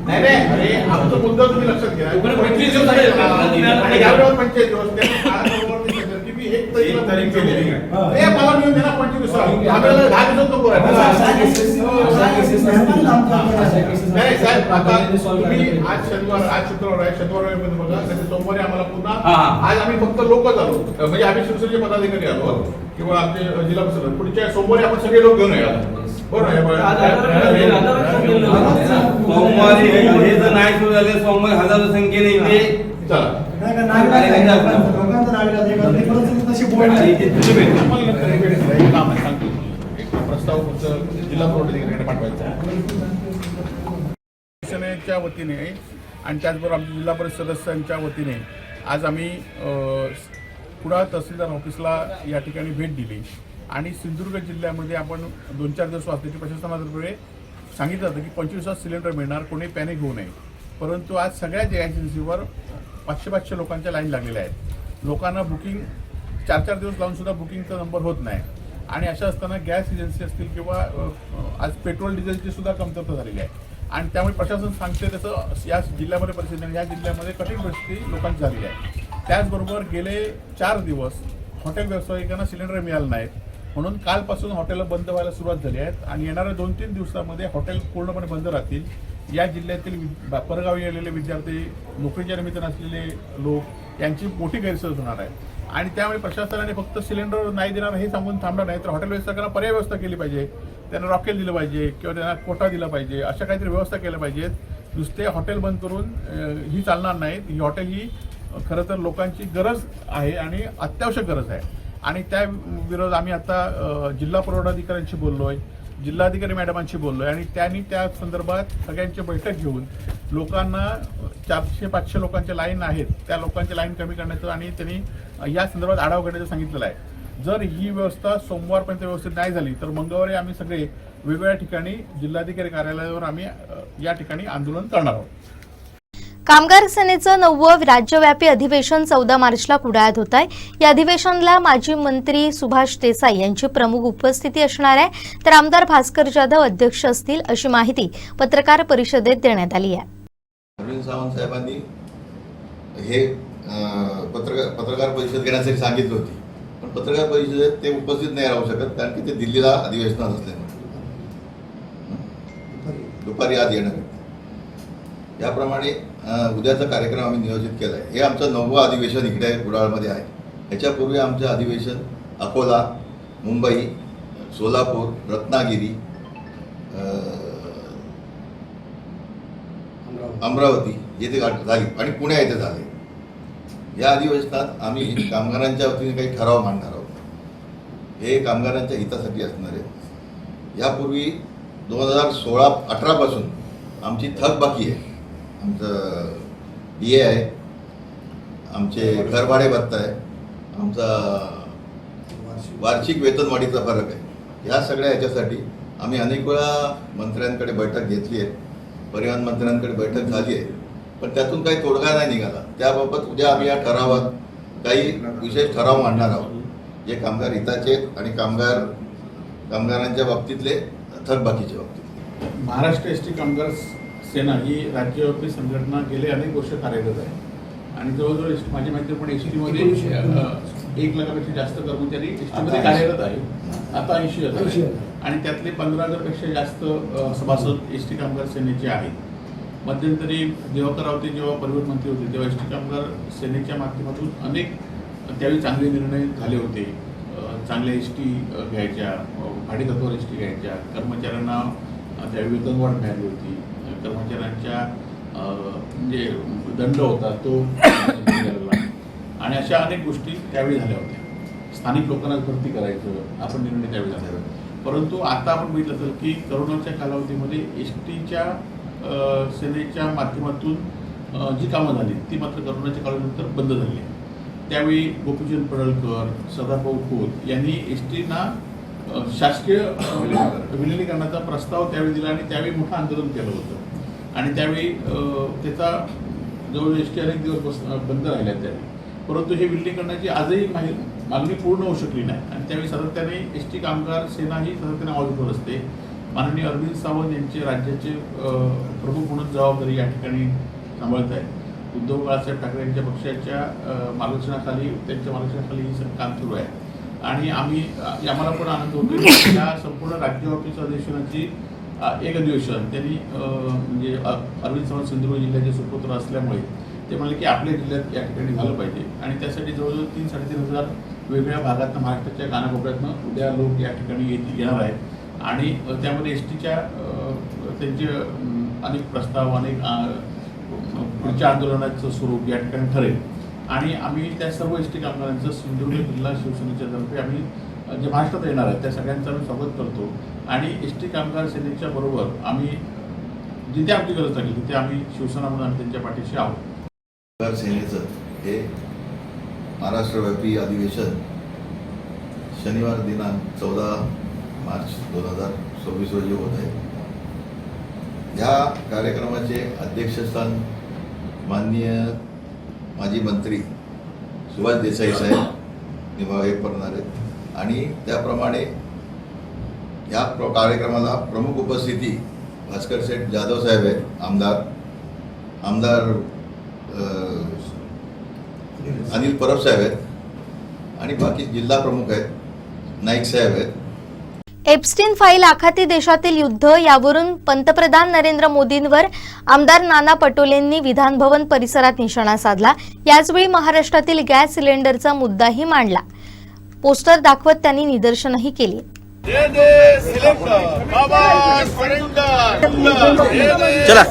नाही अरे, आमचा मुद्दा तुम्ही लक्षात घ्या. 25 दिवस आणि यावेळेवर 25 दिवस की मी 1 तारीख केलेली आहे. मला मिळून देणार 25 दिवस, आपल्याला 10 दिवसात नको आहे. नाही साहेब, आता तुम्ही आज शुक्रवार आहे, शनिवार बघा, सोमवारी आम्हाला पुन्हा आज आम्ही फक्त लोक झालो, म्हणजे आम्ही शिवसेनेचे पदाधिकारी आलो किंवा आमचे जिल्हा परिषद, पुढच्या सोमवारी आपण सगळे लोक घेऊन या. सोमवारी हे जर नाही सुरू झाले, सोमवारी हजारो संख्येने इथे प्रस्ताव जिल्हा पुरवठा पाठवायचा शिवसेनेच्या वतीने आणि त्याचबरोबर आमच्या जिल्हा परिषद सदस्यांच्या वतीने आज आम्ही कुडाळ तहसीलदार ऑफिसला या ठिकाणी भेट दिली. आणि सिंधुदुर्ग जिल्ह्यामध्ये आपण 2-4 दिवस वाचल्याची प्रशासनातर्फे सांगितलं होतं की 25 दिवसात सिलेंडर मिळणार, कोणी पॅनिक होऊ नये. परंतु आज सगळ्या एजन्सीवर 500 लोकांच्या लाईन लागलेल्या आहेत. लोकांना बुकिंग 4-4 दिवस लावून सुद्धा बुकिंगचा नंबर होत नाही. आणि अशा असताना गॅस एजन्सी असतील किंवा आज पेट्रोल डिझेलची सुद्धा कमतरता झालेली आहे. आणि त्यामुळे प्रशासन सांगते तसं या जिल्ह्यामध्ये परिस्थिती नाही, या जिल्ह्यामध्ये कठीण परिस्थिती लोकांची झालेली आहे. त्याचबरोबर गेले 4 दिवस हॉटेल व्यावसायिकांना सिलेंडर मिळालं नाहीत, म्हणून कालपासून हॉटेल बंद व्हायला सुरुवात झाली आहेत. आणि येणाऱ्या 2-3 दिवसामध्ये हॉटेल पूर्णपणे बंद राहतील. या जिल्ह्यातील परगावी आलेले विद्यार्थी, नोकरीच्या निमित्तानं असलेले लोक यांची मोठी गैरसोय होणार आहे. आणि त्यामुळे प्रशासनाने फक्त सिलेंडर नाही देणार हे सांगून थांबणार नाही, तर हॉटेल व्यावसायिकांना पर्याय व्यवस्था केली पाहिजे. त्यांना रॉकेल दिलं पाहिजे किंवा त्यांना कोटा दिला पाहिजे, अशा काहीतरी व्यवस्था केल्या पाहिजेत. नुसते हॉटेल बंद करून ही चालणार नाहीत. ही हॉटेल ही खरं तर लोकांची गरज आहे आणि अत्यावश्यक गरज आहे. आणि त्या विरोधात आम्ही आता जिल्हा पुरवठा अधिकाऱ्यांशी बोललो आहे, जिल्हाधिकारी मॅडमांशी बोललो आणि त्यांनी त्या संदर्भात सगळ्यांची बैठक घेऊन लोकांना 400-500 लोकांच्या लाईन आहेत त्या लोकांची लाईन कमी करण्याचं आणि त्यांनी या संदर्भात आढावा घेण्याचं सांगितलेलं आहे. जर ही व्यवस्था सोमवारपर्यंत व्यवस्थित नाही झाली तर मंगळवारी आम्ही सगळे वेगवेगळ्या ठिकाणी जिल्हाधिकारी कार्यालयावर आम्ही या ठिकाणी आंदोलन करणार आहोत. कामगार सेनेचं 9वं राज्यव्यापी अधिवेशन 14 मार्चला पुण्यात होत आहे. या अधिवेशनाला माजी मंत्री सुभाष देसाई यांची प्रमुख उपस्थिती असणार आहे, तर आमदार भास्कर जाधव अध्यक्ष असतील अशी माहिती पत्रकार परिषदेत देण्यात आली आहे. अरविंद सावंत साहेबांनी हे पत्रकार परिषद घेण्यासाठी सांगितली होती, पण पत्रकार परिषदेत ते उपस्थित नाही राहू शकत कारण की ते दिल्लीला अधिवेशनात असल्यामुळे दुपारी आज येणार. याप्रमाणे उद्याचा कार्यक्रम आम्ही नियोजित केला आहे. हे आमचं 9वं अधिवेशन इकडे कुडाळमध्ये आहे. याच्यापूर्वी आमचं अधिवेशन अकोला, मुंबई, सोलापूर, रत्नागिरी, अमरावती येथे झाली आणि पुणे येथे झाले. या अधिवेशनात आम्ही कामगारांच्या वतीने काही ठराव मांडणार आहोत. हे कामगारांच्या हितासाठी असणार आहे. यापूर्वी 2016-18 पासून आमची थकबाकी आहे. आमचं DA आहे, आमचे घरभाडे भत्ता आहे, आमचा वार्षिक वेतनवाढीचा फरक आहे. या सगळ्या ह्याच्यासाठी आम्ही अनेक वेळा मंत्र्यांकडे बैठक घेतली आहे, परिवहन मंत्र्यांकडे बैठक झाली आहे, पण त्यातून काही तोडगा नाही निघाला. त्याबाबत उद्या आम्ही या ठरावात काही विशेष ठराव मांडणार आहोत, जे कामगार हिताचे आणि कामगारांच्या बाबतीतले थकबाकीच्या बाबतीत. महाराष्ट्र एसटी कामगार सेना ही राज्यव्यापी संघटना गेले अनेक वर्ष कार्यरत आहे आणि जवळजवळ माझी माहिती पण एसटीमध्ये 1 लाखापेक्षा जास्त कर्मचारी एसटीमध्ये कार्यरत आहेत. आता 80,000 आणि त्यातले 15,000पेक्षा जास्त सभासद एसटी कामगार सेनेचे आहेत. मध्यंतरी दिवाकर रावते जेव्हा परिवहन मंत्री होते तेव्हा एसटी कामगार सेनेच्या माध्यमातून अनेक त्यावेळी चांगले निर्णय झाले होते. चांगल्या एसटी घ्यायच्या, भाडेतत्वावर एसटी घ्यायच्या, कर्मचाऱ्यांना त्यावेळी वेतनवाढ मिळाली होती, कर्मचाऱ्यांच्या म्हणजे दंड होता तो आणि अशा अनेक गोष्टी त्यावेळी झाल्या होत्या. स्थानिक लोकांना भरती करायचं आपण निर्णय त्यावेळी झाला. परंतु आता आपण बघितलं असेल की करोनाच्या कालावधीमध्ये एसटीच्या सेनेच्या माध्यमातून जी कामं झाली ती मात्र करोनाच्या कालावधीनंतर बंद झाली. त्यावेळी गोपीचंद पडळकर, सदाभाऊ खोत यांनी एसटीना शासकीय विलिनीकरणाचा प्रस्ताव त्यावेळी दिला आणि त्यावेळी मोठं आंदोलन केलं होतं आणि त्यावेळी त्याचा जवळ एसटी अनेक दिवस बंद राहिल्या त्यावेळी. परंतु हे विलिनीकरणाची आजही मागणी पूर्ण होऊ शकली नाही आणि त्यावेळी सातत्याने एसटी कामगार सेना ही सातत्याने आवाज उठवत असते. माननीय अरविंद सावंत यांचे राज्याचे प्रमुख म्हणून जबाबदारी या ठिकाणी सांभाळत आहेत. उद्धव बाळासाहेब ठाकरे यांच्या पक्षाच्या मार्गदर्शनाखाली त्यांच्या मार्गदर्शनाखाली ही सगळं काम सुरू आहे आणि आम्हाला पण आनंद होतो की या संपूर्ण राज्यव्यापी अधिवेशनाची एक अधिवेशन त्यांनी म्हणजे अरविंद सावंत सिंधुदुर्ग जिल्ह्याचे सुपुत्र असल्यामुळे ते म्हणाले की आपल्या जिल्ह्यात या ठिकाणी झालं पाहिजे आणि त्यासाठी जवळजवळ 3-3.5 हजार वेगवेगळ्या भागातनं महाराष्ट्राच्या कानाकोपऱ्यातनं उद्या लोक या ठिकाणी येणार आहेत आणि त्यामध्ये एसटीच्या त्यांचे अनेक प्रस्ताव, अनेक पुढच्या आंदोलनाचं स्वरूप या ठिकाणी ठरेल आणि आम्ही त्या सर्व एसटी कामगारांचं सिंधुदुर्ग जिल्हा शिवसेनेच्या तर्फे आम्ही जे महाराष्ट्रात येणार आहेत त्या सगळ्यांचं आम्ही स्वागत करतो आणि एसटी कामगार सेनेच्या बरोबर आम्ही जिथे आमची गरज लागली तिथे आम्ही शिवसेना म्हणून आम्ही त्यांच्या पाठीशी आहोत. कामगार सेनेचं हे महाराष्ट्रव्यापी अधिवेशन शनिवार दिनांक 14 मार्च 2026 रोजी होत आहे. या कार्यक्रमाचे अध्यक्षस्थान माननीय माजी मंत्री सुभाष देसाई साहेब निभावे करणार आहेत आणि त्याप्रमाणे या कार्यक्रमाला प्रमुख उपस्थिती भास्कर शेठ जाधव साहेब आहेत, आमदार अनिल परब साहेब आहेत आणि बाकी जिल्हा प्रमुख आहेत, नाईक साहेब आहेत. एप्स्टीन फाईल आखाती देशातील युद्ध यावरून पंतप्रधान नरेंद्र मोदींवर आमदार नाना पटोलेंनी विधानभवन परिसरात निशाणा साधला. याचवेळी महाराष्ट्रातील गॅस सिलेंडरचा मुद्दाही मांडला. पोस्टर दाखवत त्यांनी निदर्शनही केली. चला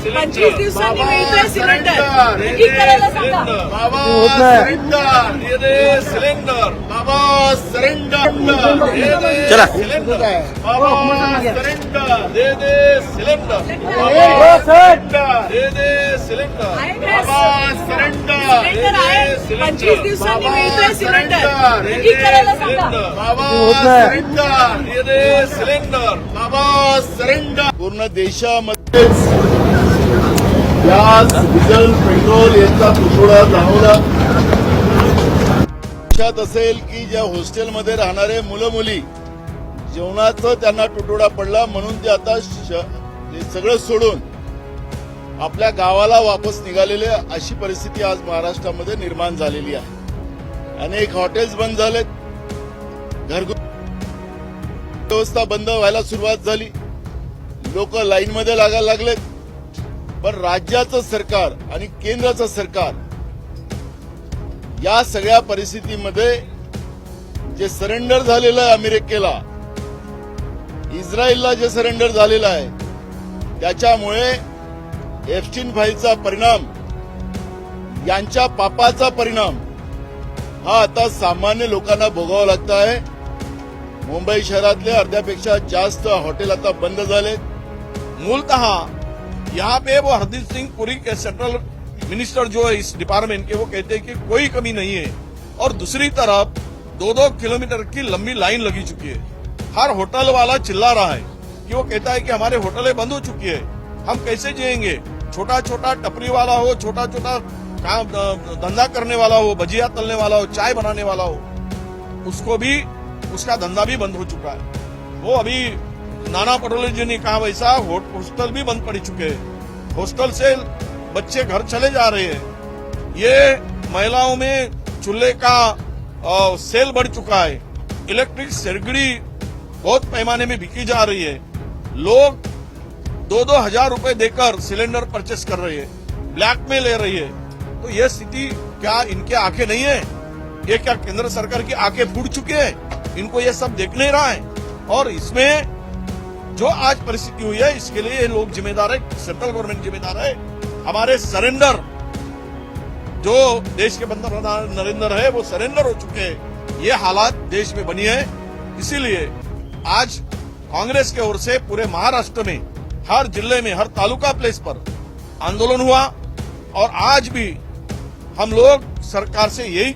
25 दिवसांनी मिळतोय सिलेंडर, बुकिंग करायला सांगा. बाबा सरेंडर, दे दे सिलेंडर. बाबा सरेंडर, दे दे सिलेंडर. बाबा सरेंडर, दे दे सिलेंडर. बाबा सरेंडर, दे दे सिलेंडर. बाबा सरेंडर, दे दे सिलेंडर. 25 दिवसांनी मिळतोय सिलेंडर, बुकिंग करायला सांगा. बाबा सरेंडर, दे दे सिलेंडर. बाबा सरेंडर. पूर्ण देशामध्येच गॅस, डिझेल, पेट्रोल यांचा तुटवडा जाणवला. लक्षात असेल की ज्या हॉस्टेलमध्ये राहणारे मुलं मुली जेवणाचं त्यांना तुटवडा पडला, म्हणून ते आता ते सगळं सोडून आपल्या गावाला वापस निघालेले, अशी परिस्थिती आज महाराष्ट्रामध्ये निर्माण झालेली आहे. अनेक हॉटेल्स बंद झालेत, घरगुती व्यवस्था बंद व्हायला सुरुवात झाली, लोक लाईनमध्ये लागायला लागलेत. पण राज्याचं सरकार आणि केंद्राचं सरकार या सगळ्या परिस्थितीमध्ये जे सरेंडर झालेलं आहे अमेरिकेला, इस्रायलला जे सरेंडर झालेलं आहे, त्याच्यामुळे एप्स्टीन फाईलचा परिणाम, यांच्या पापाचा परिणाम हा आता सामान्य लोकांना भोगावा लागत आहे. मुंबई शहरातले अर्ध्यापेक्षा जास्त हॉटेल आता बंद झाले. मूलतः यहाँ पे वो हरदीप सिंह पुरी के सेंट्रल मिनिस्टर जो है इस डिपार्टमेंट के, वो कहते हैं कि कोई कमी नहीं है, और दूसरी तरफ 2-2 किलोमीटर की लंबी लाइन लगी चुकी है. हर होटल वाला चिल्ला रहा है कि वो कहता है कि हमारे होटलें बंद हो चुकी है, हम कैसे जिएंगे. छोटा छोटा टपरी वाला हो, छोटा छोटा काम धंधा करने वाला हो, भजिया तलने वाला हो, चाय बनाने वाला हो, उसको भी उसका धंधा भी बंद हो चुका है. वो अभी नाना पटोले जी ने कहा वैसा हॉस्टल भी बंद पड़ चुके हैं. हॉस्टल से बच्चे घर चले जा रहे हैं. ये महिलाओं में चूल्हे का सेल बढ़ चुका है. इलेक्ट्रिक सिरगड़ी बहुत पैमाने में बिकी जा रही है. लोग 2-2 हजार रुपए देकर सिलेंडर परचेस कर रहे हैं, ब्लैक में ले रही है. तो ये स्थिति क्या इनके आंखें नहीं है? ये क्या केंद्र सरकार की आंखें फूट चुकी है? इनको ये सब देख नहीं रहा है? और इसमें जो आज परिस्थिति हुई है, इसके लिए ये लोग जिम्मेदार है, सेंट्रल गवर्नमेंट जिम्मेदार है. हमारे सरेंडर जो देश के पंतप्रधान नरेंद्र है, वो सरेंडर हो चुके हैं. ये हालात देश में बनी है. इसीलिए आज कांग्रेस की ओर से पूरे महाराष्ट्र में हर जिले में, हर तालुका प्लेस पर आंदोलन हुआ. और आज भी हम लोग सरकार से यही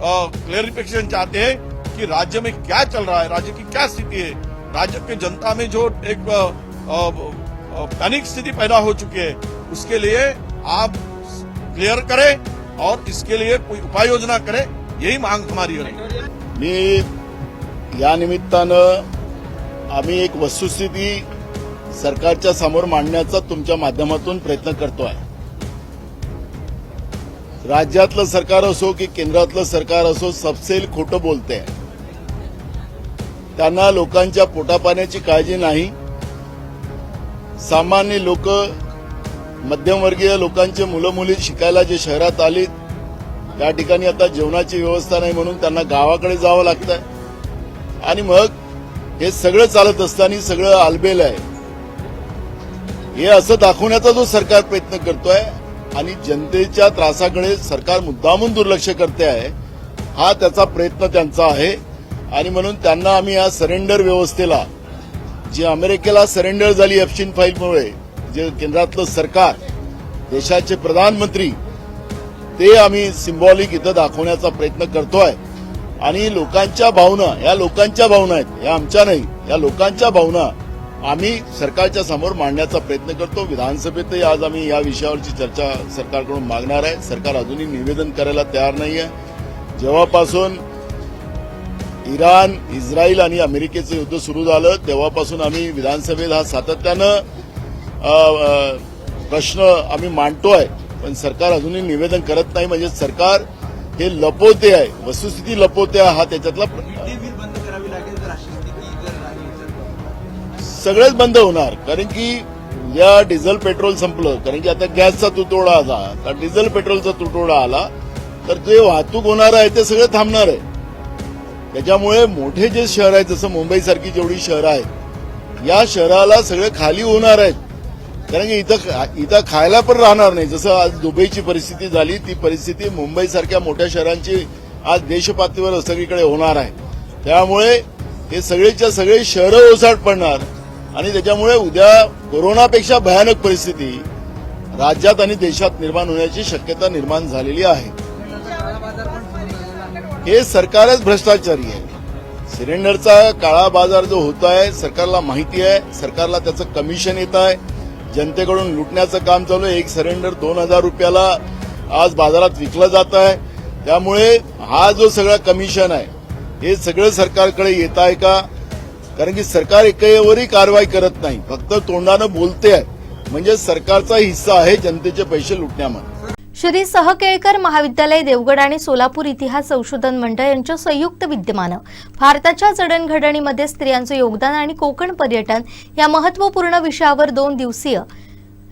क्लेरिफिकेशन चाहते हैं कि राज्य में क्या चल रहा है, राज्य की क्या स्थिति है. राज्य की जनता में जो एक पैनिक स्थिति पैदा हो चुकी है, उसके लिए आप क्लियर करें और इसके लिए कोई उपाय योजना करें, यही मांग हमारी है. मी या निमित्तानं आम्ही एक वस्तुस्थिती सरकारच्या समोर मांडण्याचा तुमच्या माध्यमातून प्रयत्न करतोय. राज्यातलं सरकार असो की केंद्रातलं सरकार असो, सबसेल खोटं बोलते. त्यांना लोकांच्या पोटापाण्याची काळजी नाही. सामान्य लोक, मध्यमवर्गीय लोकांचे मुलं मुली शिकायला जे शहरात आलीत, त्या ठिकाणी आता जेवणाची व्यवस्था नाही, म्हणून त्यांना गावाकडे जावं लागतंय. आणि मग हे सगळं चालत असताना सगळं आलबेल आहे, हे असं दाखवण्याचा जो सरकार प्रयत्न करतोय आणि जनतेच्या त्रासाकडे सरकार मुद्दामून दुर्लक्ष करते आहे, हा त्याचा प्रयत्न त्यांचा आहे. आणि म्हणून त्यांना आम्ही या सरेंडर व्यवस्थेला, जी अमेरिकेला सरेंडर झाली एप्स्टीन फाईलमुळे, जे केंद्रातलं सरकार, देशाचे प्रधानमंत्री, ते आम्ही सिम्बॉलिक इथं दाखवण्याचा प्रयत्न करतोय. आणि लोकांच्या भावना, या लोकांच्या भावना आहेत, या आमच्या नाही, या लोकांच्या भावना आम्ही सरकारच्या समोर मांडण्याचा प्रयत्न करतो. विधानसभेतही आज आम्ही या विषयावरची चर्चा सरकारकडून मागणार आहे. सरकार अजूनही निवेदन करायला तयार नाहीये. जेव्हापासून इराण, इस्रायल आणि अमेरिकेचं युद्ध सुरू झालं, तेव्हापासून आम्ही विधानसभेत हा सातत्यानं प्रश्न आम्ही मांडतोय, पण सरकार अजूनही निवेदन करत नाही. म्हणजे सरकार हे लपवते आहे, वस्तुस्थिती लपवते आहे, हा त्याच्यातला सगळेच बंद होणार. कारण की या डिझेल पेट्रोल संपलं, कारण की आता गॅसचा तुटवडा आला, आता डिझेल पेट्रोलचा तुटवडा आला, तर जे वाहतूक होणार आहे ते सगळं थांबणार आहे. त्याच्यामुळे मोठे जे शहर आहेत, जसं मुंबईसारखी जेवढी शहरं आहेत, या शहराला सगळे खाली होणार आहेत. कारण की इथं खायला पण राहणार नाही. जसं आज दुबईची परिस्थिती झाली ती परिस्थिती मुंबईसारख्या मोठ्या शहरांची आज देशपातळीवर सगळीकडे होणार आहे. त्यामुळे हे सगळेच्या सगळे शहरं ओसाड पडणार आणि त्याच्यामुळे उद्या कोरोनापेक्षा भयानक परिस्थिती राज्यात आणि देशात निर्माण होण्याची शक्यता निर्माण झालेली आहे. हे सरकारच भ्रष्टाचारी आहे. सिलेंडरचा काळा बाजार जो होत आहे सरकारला माहिती आहे. सरकारला त्याचं कमिशन येत आहे. जनतेकडून लुटण्याचं काम चालू आहे. एक सिलेंडर 2000 रुपयाला आज बाजारात विकलं जात आहे. त्यामुळे हा जो सगळा कमिशन आहे हे सगळं सरकारकडे येत आहे का? कारण की सरकार एकही कारवाई करत नाही, फक्त तोंडानं बोलते आहे. म्हणजे सरकारचा हिस्सा आहे जनतेचे पैसे लुटण्यामध्ये. श्री सहकेळकर महाविद्यालय देवगड आणि सोलापूर इतिहास संशोधन मंडळ यांच्या संयुक्त विद्यमानं भारताच्या जडणघडणीमध्ये स्त्रियांचं योगदान आणि कोकण पर्यटन या महत्त्वपूर्ण विषयावर 2 दिवसीय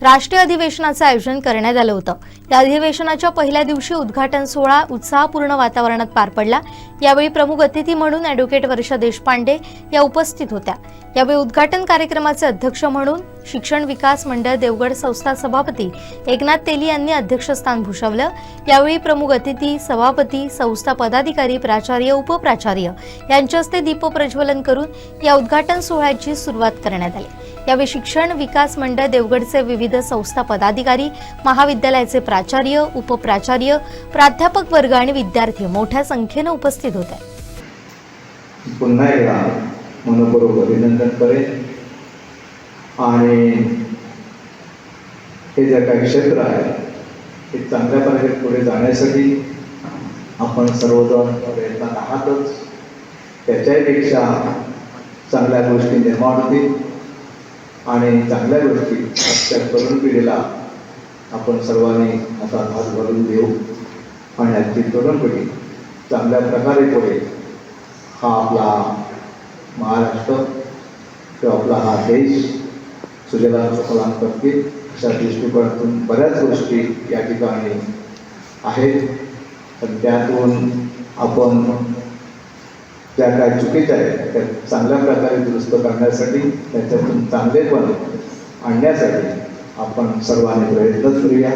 राष्ट्रीय अधिवेशनाचं आयोजन करण्यात आलं होतं. या अधिवेशनाच्या पहिल्या दिवशी उद्घाटन सोहळा उत्साहपूर्ण वातावरणात पार पडला. यावेळी प्रमुख अतिथी म्हणून ॲडव्होकेट वर्षा देशपांडे या उपस्थित होत्या. यावेळी उद्घाटन कार्यक्रमाचे अध्यक्ष म्हणून शिक्षण विकास मंडळ देवगड संस्था सभापती एकनाथ तेली यांनी अध्यक्षस्थान भूषवलं. यावेळी प्रमुख अतिथी, सभापती, संस्था पदाधिकारी, प्राचार्य, उपप्राचार्य यांच्या हस्ते दीपप्रज्वलन करून या उद्घाटन सोहळ्याची सुरुवात करण्यात आली. यावेळी शिक्षण विकास मंडळ देवगडचे विविध संस्था पदाधिकारी, महाविद्यालयाचे प्राचार्य, उपप्राचार्य, प्राध्यापक वर्ग आणि विद्यार्थी मोठ्या संख्येने उपस्थित होते. पुन्हा एकदा मनपूर्वक अभिनंदन करेन आणि हे जे काही क्षेत्र आहे हे चांगल्या प्रकारे पुढे जाण्यासाठी आपण सर्वजण प्रयत्नात आहातच. त्याच्यापेक्षा चांगल्या गोष्टी निर्माण होतील आणि चांगल्या गोष्टी आजच्या तरुण पिढीला आपण सर्वांनी आता हात भरून देऊ आणि आजची तरुण पिढी चांगल्या प्रकारे पुढे हा आपला महाराष्ट्र किंवा आपला हा देश सुजलाम सुफलाम करतील अशा दृष्टिकोनातून बऱ्याच गोष्टी या ठिकाणी आहेत. पण त्यातून आपण ज्या काय चुकीच्या आहेत त्या चांगल्या प्रकारे दुरुस्त करण्यासाठी त्याच्यातून चांगलेपण आणण्यासाठी आपण सर्वांनी प्रयत्न करूया.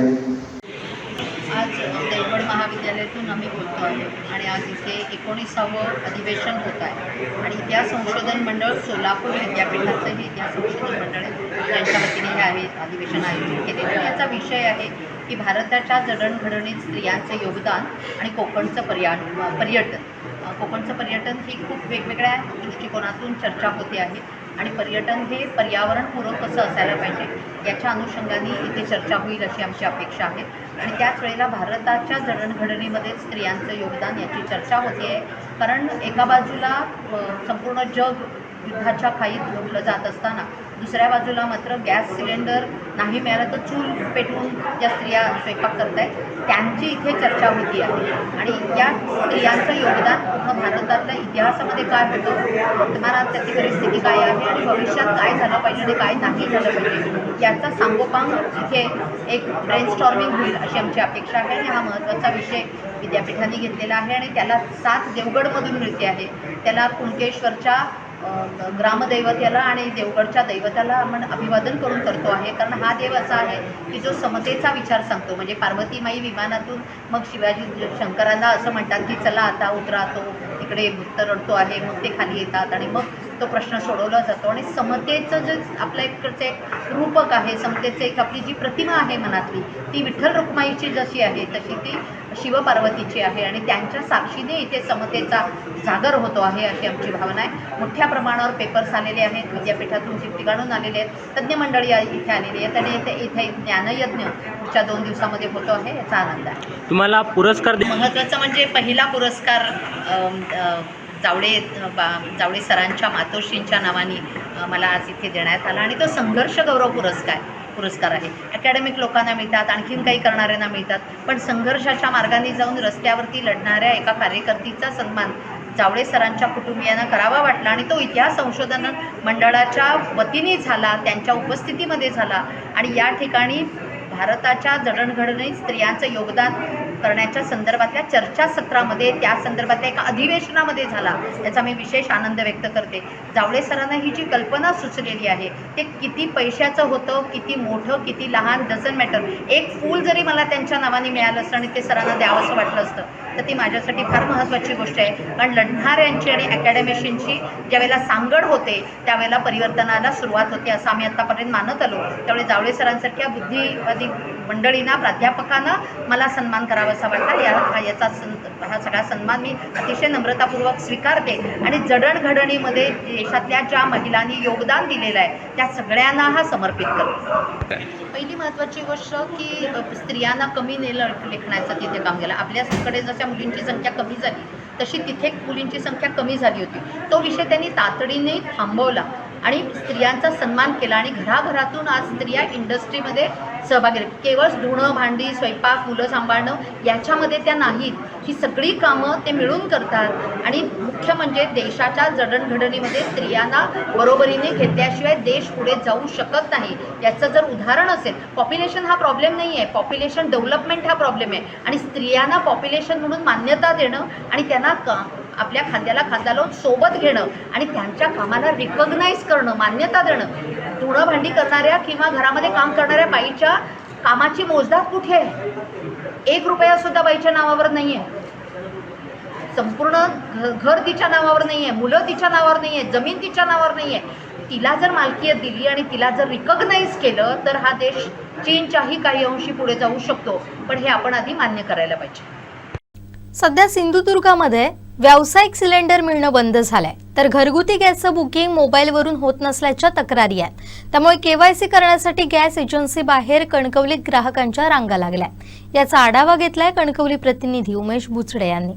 आज देवगड महाविद्यालयातून आम्ही बोलतो आहे आणि आज इथे 19वे अधिवेशन होत आहे आणि इतिहास संशोधन मंडळ सोलापूर विद्यापीठाचं हे इतिहास संशोधन मंडळ आहे यांच्या वतीने हे अधिवेशन आयोजित केलेलं आहे. याचा विषय आहे की भारताच्या जडणघडणीत स्त्रियांचे योगदान आणि कोकणचं पर्यटन. कोकणचं पर्यटन ही खूप वेगवेगळ्या दृष्टिकोनातून चर्चा होते आहे आणि पर्यटन हे पर्यावरणपूरक कसं असायला पाहिजे याच्या अनुषंगाने इथे चर्चा होईल अशी आमची अपेक्षा आहे. आणि त्याच वेळेला भारताच्या जडणघडणीमध्ये स्त्रियांचं योगदान याची चर्चा होते आहे. कारण एका बाजूला संपूर्ण जग युद्धाच्या खाईत लुटलं जात असताना दुसऱ्या बाजूला मात्र गॅस सिलेंडर नाही मिळालं तर चूल पेटवून ज्या स्त्रिया स्वयंपाक करत आहेत त्यांची इथे चर्चा होती आहे. आणि या स्त्रियांचं योगदान पूर्ण भारतातल्या इतिहासामध्ये काय होतं, वर्तमानात त्याची परिस्थिती काय आहे आणि भविष्यात काय झालं पाहिजे आणि काय नाही झालं पाहिजे याचा सांगोपांग इथे एक ब्रेनस्टॉर्मिंग होईल अशी आमची अपेक्षा आहे. आणि हा महत्त्वाचा विषय विद्यापीठाने घेतलेला आहे आणि त्याला साथ देवगडमधून मिळते आहे. त्याला कुणकेश्वरच्या ग्रामदैवत्याला आणि देवगडच्या दैवताला आपण अभिवादन करून करतो आहे. कारण हा देव असा आहे की जो समतेचा विचार सांगतो. म्हणजे पार्वतीमाई विमानातून मग शिवाजी शंकरांना असं म्हणतात की चला आता उतरा, तो तिकडे भक्त रडतो आहे, मग ते खाली येतात आणि मग तो प्रश्न सोडवला जातो. आणि समतेचं जे आपल्या इकडचे रूपक आहे, समतेचं एक आपली जी प्रतिमा आहे मनातली ती विठ्ठल रुक्माईची जशी आहे तशी ती शिवपार्वतीची आहे आणि त्यांच्या साक्षीने इथे समतेचा जागर होतो आहे अशी आमची भावना आहे. मोठ्या प्रमाणावर पेपर्स आलेले आहेत, विद्यापीठातून ठिकठिकाणून आलेले आहेत, तज्ज्ञ मंडळी इथे आलेली आहेत आणि इथे ज्ञानयज्ञ पुढच्या 2 दिवसामध्ये होतो आहे याचा आनंद आहे. तुम्हाला पुरस्कार महत्त्वाचं म्हणजे पहिला पुरस्कार जावळे सरांच्या मातोश्रींच्या नावाने मला आज इथे देण्यात आला आणि तो संघर्ष गौरव पुरस्कार आहे. अकॅडमिक लोकांना मिळतात, आणखीन काही करणाऱ्यांना मिळतात, पण संघर्षाच्या मार्गाने जाऊन रस्त्यावरती लढणाऱ्या एका कार्यकर्तीचा सन्मान जावळे सरांच्या कुटुंबियांना करावा वाटला आणि तो इतिहास संशोधन मंडळाच्या वतीने झाला, त्यांच्या उपस्थितीमध्ये झाला. आणि या ठिकाणी भारताच्या जडणघडणीत स्त्रियांचं योगदान करण्याच्या संदर्भातल्या चर्चासत्रामध्ये त्या संदर्भातल्या एका अधिवेशनामध्ये झाला, याचा मी विशेष आनंद व्यक्त करते. जावळे सरांना ही जी कल्पना सुचलेली आहे ते किती पैशाचं होतं, किती मोठं, किती लहान, डझंट मॅटर. एक फूल जरी मला त्यांच्या नावाने मिळालं असतं आणि ते सरांना द्यावं असं वाटलं असतं तर ती माझ्यासाठी फार महत्त्वाची गोष्ट आहे. कारण लढणाऱ्यांची आणि अकॅडमिशियनची ज्यावेळेला सांगड होते त्यावेळेला परिवर्तनाला सुरुवात होते असं आम्ही आत्तापर्यंत मानत आलो. त्यामुळे जावळे सरांसारख्या बुद्धिवादी मंडळींना, प्राध्यापकांना मला सन्मान करावा असा वाटला. हा सगळा सन्मान मी अतिशय नम्रतापूर्वक स्वीकारते आणि जडणघडणीमध्ये देशातल्या ज्या महिलांनी योगदान दिलेलं आहे त्या सगळ्यांना हा समर्पित करते. पहिली महत्त्वाची गोष्ट की स्त्रियांना कमी लेखण्याचं तिथे काम केलं. आपल्याकडे जशा मुलींची संख्या कमी झाली तशी तिथे मुलींची संख्या कमी झाली होती. तो विषय त्यांनी तातडीने थांबवला आणि स्त्रियांचा सन्मान केला आणि घराघरातून आज स्त्रिया इंडस्ट्रीमध्ये सहभागी आहेत. केवळ धुणं, भांडी, स्वयंपाक, मुलं सांभाळणं याच्यामध्ये त्या नाहीत. ही सगळी कामं ते मिळून करतात आणि मुख्य म्हणजे देशाच्या जडणघडणीमध्ये स्त्रियांना बरोबरीने घेतल्याशिवाय देश पुढे जाऊ शकत नाही. याचं जर उदाहरण असेल, पॉप्युलेशन हा प्रॉब्लेम नाही आहे, पॉप्युलेशन डेव्हलपमेंट हा प्रॉब्लेम आहे आणि स्त्रियांना पॉप्युलेशन म्हणून मान्यता देणं आणि त्यांना आपल्या खांद्याला खांदा लावून सोबत घेणं आणि त्यांच्या कामाला रिकॉग्नाइज करणं, मान्यता देणं. धुणं भांडी करणाऱ्या किंवा घरामध्ये काम करणाऱ्या बाईच्या कामाची मोजदाद कुठे आहे? 1 रुपया सुद्धा बाईच्या नावावर नाही आहे. संपूर्ण घर तिच्या नावावर नाही आहे, मुलं तिच्या नावावर नाही आहे, जमीन तिच्या नावावर नाही आहे. तिला जर मालकीयत दिली आणि तिला जर रिकॉग्नाइज केलं तर हा देश चीनच्याही काही अंशी पुढे जाऊ शकतो. पण हे आपण आधी मान्य करायला पाहिजे. सध्या सिंधुदुर्गामध्ये व्यावसायिक सिलेंडर मिळणं बंद झालंय, तर घरगुती गॅसचं बुकिंग मोबाईलवरून होत नसल्याच्या तक्रारी आहेत. त्यामुळे केवायसी करण्यासाठी गॅस एजन्सी बाहेर कणकवलीत ग्राहकांच्या रांगा लागल्या. याचा आढावा घेतलाय कणकवली प्रतिनिधी उमेश बुचडे यांनी.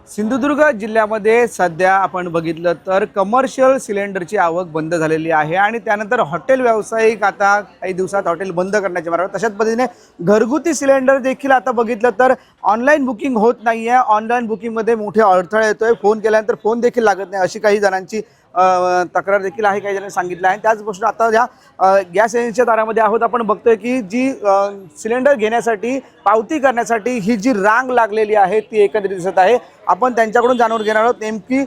सिंधुदुर्ग जिल्ह्यामध्ये सध्या आपण बघितलं तर कमर्शियल सिलेंडरची आवक बंद झालेली आहे आणि त्यानंतर हॉटेल व्यावसायिक आता काही दिवसात हॉटेल बंद करण्याच्या मार्गावर. तशाच पद्धतीने घरगुती सिलेंडर देखील आता बघितलं तर ऑनलाईन बुकिंग होत नाही आहे. ऑनलाईन बुकिंगमध्ये मोठे अडथळे येतोय. फोन केल्यानंतर फोन देखील लागत नाही अशी काही जणांची तक्रार देखील आहे, काही जणांनी सांगितलं आहे. त्याच गोष्ट आता ज्या गॅस एजन्सीच्या दारामध्ये आहोत आपण बघतोय की जी सिलेंडर घेण्यासाठी पावती करण्यासाठी ही जी रांग लागलेली आहे ती एकत्रित दिसत आहे. आपण त्यांच्याकडून जाणून घेणार आहोत नेमकी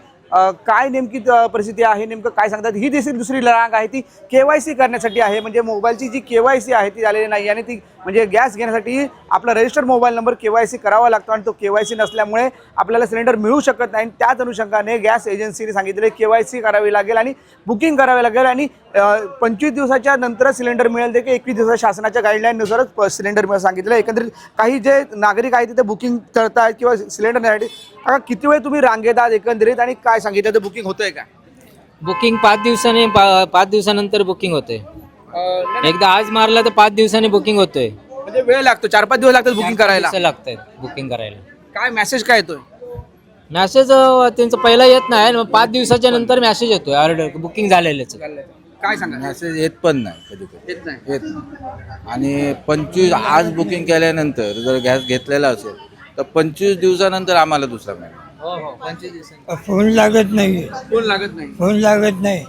काय नेमकी परिस्थिती आहे, नेमकं काय सांगतात. ही दुसरी रांग आहे ती केवायसी करण्यासाठी आहे. म्हणजे मोबाईलची जी केवायसी आहे ती झालेली नाही आणि ती म्हणजे गॅस घेण्यासाठी आपला रजिस्टर्ड मोबाईल नंबर केवायसी करावा लागतो आणि तो केवायसी नसल्यामुळे आपल्याला सिलेंडर मिळू शकत नाही. त्याच अनुषंगाने गॅस एजन्सीने सांगितले केवायसी करावी लागेल आणि बुकिंग करावी लागेल आणि 25 दिवसाच्या नंतर सिलेंडर मिळेल. ते की 21 दिवसाच्या शासनाच्या गाईडलाईननुसारच सिलेंडर मिळेल सांगितलं. एकंदरीत काही जे नागरिक आहेत तिथे बुकिंग करतात किंवा सिलेंडर घेण्यासाठी आता किती वेळ तुम्ही रांगेत आहात एकंदरीत आणि काय सांगितलं तर बुकिंग होतंय का? बुकिंग 5 दिवसानंतर बुकिंग होते. एकदा आज मारला तर 5 दिवसांनी बुकिंग होतोय. म्हणजे वेळ लागतो, 4-5 दिवस लागतात बुकिंग करायला. बुकिंग करायला. काय मेसेज काय येतोय? मेसेज त्यांचं पहिला येत नाही, 5 दिवसाच्या नंतर मेसेज येतोय ऑर्डर बुकिंग झालेलं. काय सांगा? मेसेज येत पण नाही, कधी कधी येत नाही. येत नाही. आणि 25 आज बुकिंग केल्यानंतर जर गॅस घेतलेला असेल तर 25 दिवसानंतर आम्हाला दुसरा मिळेल. 25 दिवसांनी फोन लागत नाही, फोन लागत नाही. फोन लागत नाही.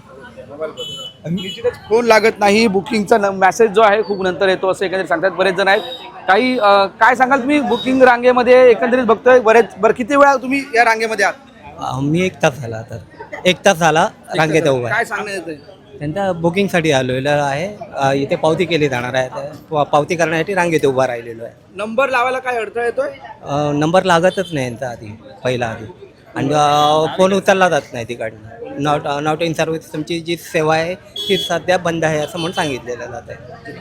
फोन लागत नाही. बुकिंगचा मेसेज जो आहे खूप नंतर येतो असं एकंदरीत सांगतात बरेच जण आहेत. काही काय सांगाल तुम्ही बुकिंग रांगेमध्ये एकंदरीत बघतोय बरं किती वेळा तुम्ही या रांगेमध्ये आहात? मी 1 तास झाला. आता 1 तास झाला रांगेत उभा. काय सांगण्यात येतंय? त्यांचा बुकिंगसाठी आलेलो आहे. इथे पावती केली जाणार आहे. पावती करण्यासाठी रांगेत उभा राहिलेलो आहे. नंबर लावायला काय अडथळा येतोय? नंबर लागतच नाही यांचा पहिला आणि फोन उचलला जात नाही तिकडनं. नॉट इन सर्व्हिस तुमची जी सेवा आहे ती सध्या बंद आहे असं म्हणून सांगितलेलं जात आहे.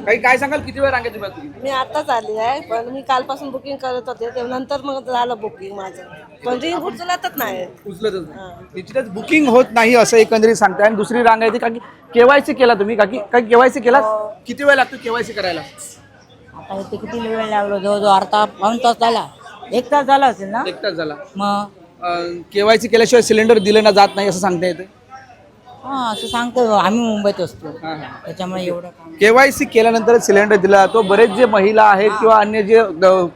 काही काय सांगाल किती वेळ रांगेत उभा तुम्ही? मी आताच आली आहे, पण मी कालपासून बुकिंग करत होते. नंतर मग झालं बुकिंग माझं, पण रिंग उचलतच नाही. निश्चितच बुकिंग होत नाही असं एकंदरीत सांगताय. आणि दुसरी रांग आहे ती की केवायसी केला तुम्ही का काय केवायसी केला? किती वेळ लागतो केवायसी करायला? आता इथे किती वेळ लागलो? जवळजवळ अर्धा पाऊण तास झाला. 1 तास झाला असेल ना? 1 तास झाला. मग केवायसी केल्याशिवाय सिलेंडर दिले ना जात नाही असं सांगता येते. हा असं सांगतो, आम्ही मुंबईत असतो त्याच्यामुळे एवढं काम. KYC केल्यानंतर सिलेंडर दिला जातो. बरेच जे महिला आहेत किंवा अन्य जे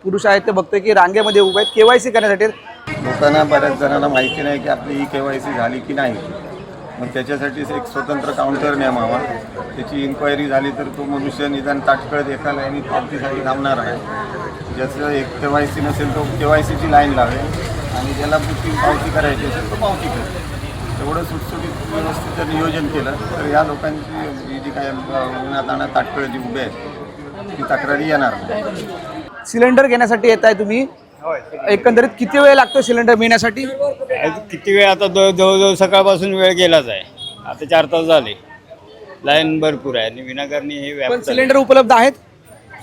पुरुष आहेत ते बघतोय की रांगेमध्ये उभे आहेत KYC करण्यासाठी. लोकांना बऱ्याच जणांना माहिती नाही की आपली KYC झाली की नाही. मग त्याच्यासाठीच एक स्वतंत्र काउंटर नेमावा. त्याची इन्क्वायरी झाली तर तो मनुष्य निदान ताटकळत एका लाईनीत पावतीसाठी थांबणार आहे. ज्याचं एक KYC नसेल तो KYCची लाईन लावेल आणि ज्याला बुकिंग पावती करायची असेल तो पावती करेल. एवढं सुटसुटीत व्यवस्थित जर नियोजन केलं तर या लोकांची जी काय उन्हातान्हात ताटकळत जी उभे आहेत ती तक्रारी येणार नाही. सिलेंडर घेण्यासाठी येत आहे तुम्ही, एकंदरीत किती वेळ लागतो सिलेंडर मिळण्यासाठी? किती वेळ आता जवळजवळ सकाळपासून वेळ गेलाच आहे. आता 4 तास झाले, लाईन भरपूर आहे आणि विनाकारण हे पण व्याप. सिलेंडर उपलब्ध आहेत?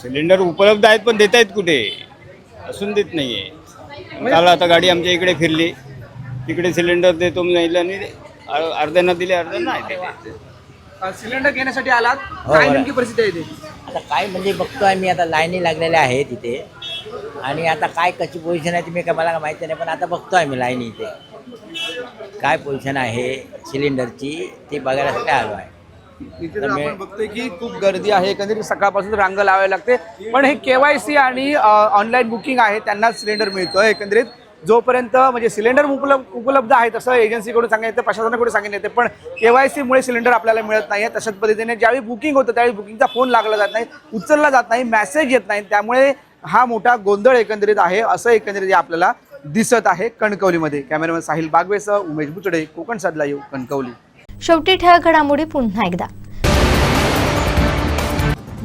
सिलेंडर उपलब्ध आहेत पण देत आहेत कुठे, असून देत नाहीये. काल आता गाडी आमच्या इकडे फिरली, तिकडे सिलेंडर देतो नाही आणि अर्ध्यांना दिले अर्ध्यांना नाही दिले. सिलेंडर घेण्यासाठी आलात, काय नेमकी परिस्थिती आहे इथे? आता काय म्हणजे बघतोय मी, आता लाईनी लागलेल्या आहेत इथे आणि आता काय कशी पोझिशन आहे तुम्ही मला माहिती नाही, पण आता बघतोय मी लाईनी इथे काय पोझिशन आहे सिलेंडरची ती बघायसाठी आलो आहे. इथे तर आपण बघतोय की खूप गर्दी आहे, एकंदरीत सकाळपासून रांग लावावी लागते. पण हे KYC आणि ऑनलाईन बुकिंग आहे त्यांना सिलेंडर मिळतोय. एकंदरीत जोपर्यंत म्हणजे सिलेंडर उपलब्ध आहे तसं एजन्सीकडून सांगण्यात येतं, प्रशासनाकडून सांगण्यात येते, पण KYC मुळे सिलेंडर आपल्याला मिळत नाही आहे. तशाच पद्धतीने ज्यावेळी बुकिंग होतं त्यावेळी बुकिंगचा फोन लागला जात नाही, उचलला जात नाही, मेसेज येत नाही. त्यामुळे हा मोठा गोंधळ एकंदरीत आहे, असं एकंदरीत आपल्याला दिसत आहे कणकवलीमध्ये. कॅमेरामॅन साहिल बागवेसह उमेश बुचडे, कोकण सात लाईव्ह, कणकवली. शेवटी ठळक घडामोडी पुन्हा एकदा.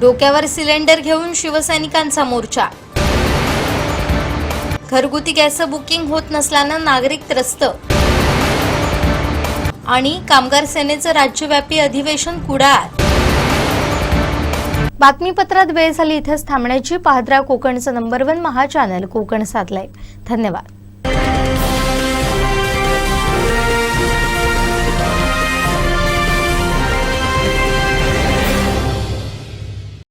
डोक्यावर सिलेंडर घेऊन शिवसैनिकांचा मोर्चा. घरगुती गॅस बुकिंग होत नसल्यानं नागरिक त्रस्त. आणि कामगार सेनेचं राज्यव्यापी अधिवेशन कुडाळ. बातमीपत्रात वेळ झाली इथेच थांबण्याची. पाहत राहा कोकणचं नंबर 1 महा चॅनल कोकण 7 लाईव्ह. धन्यवाद.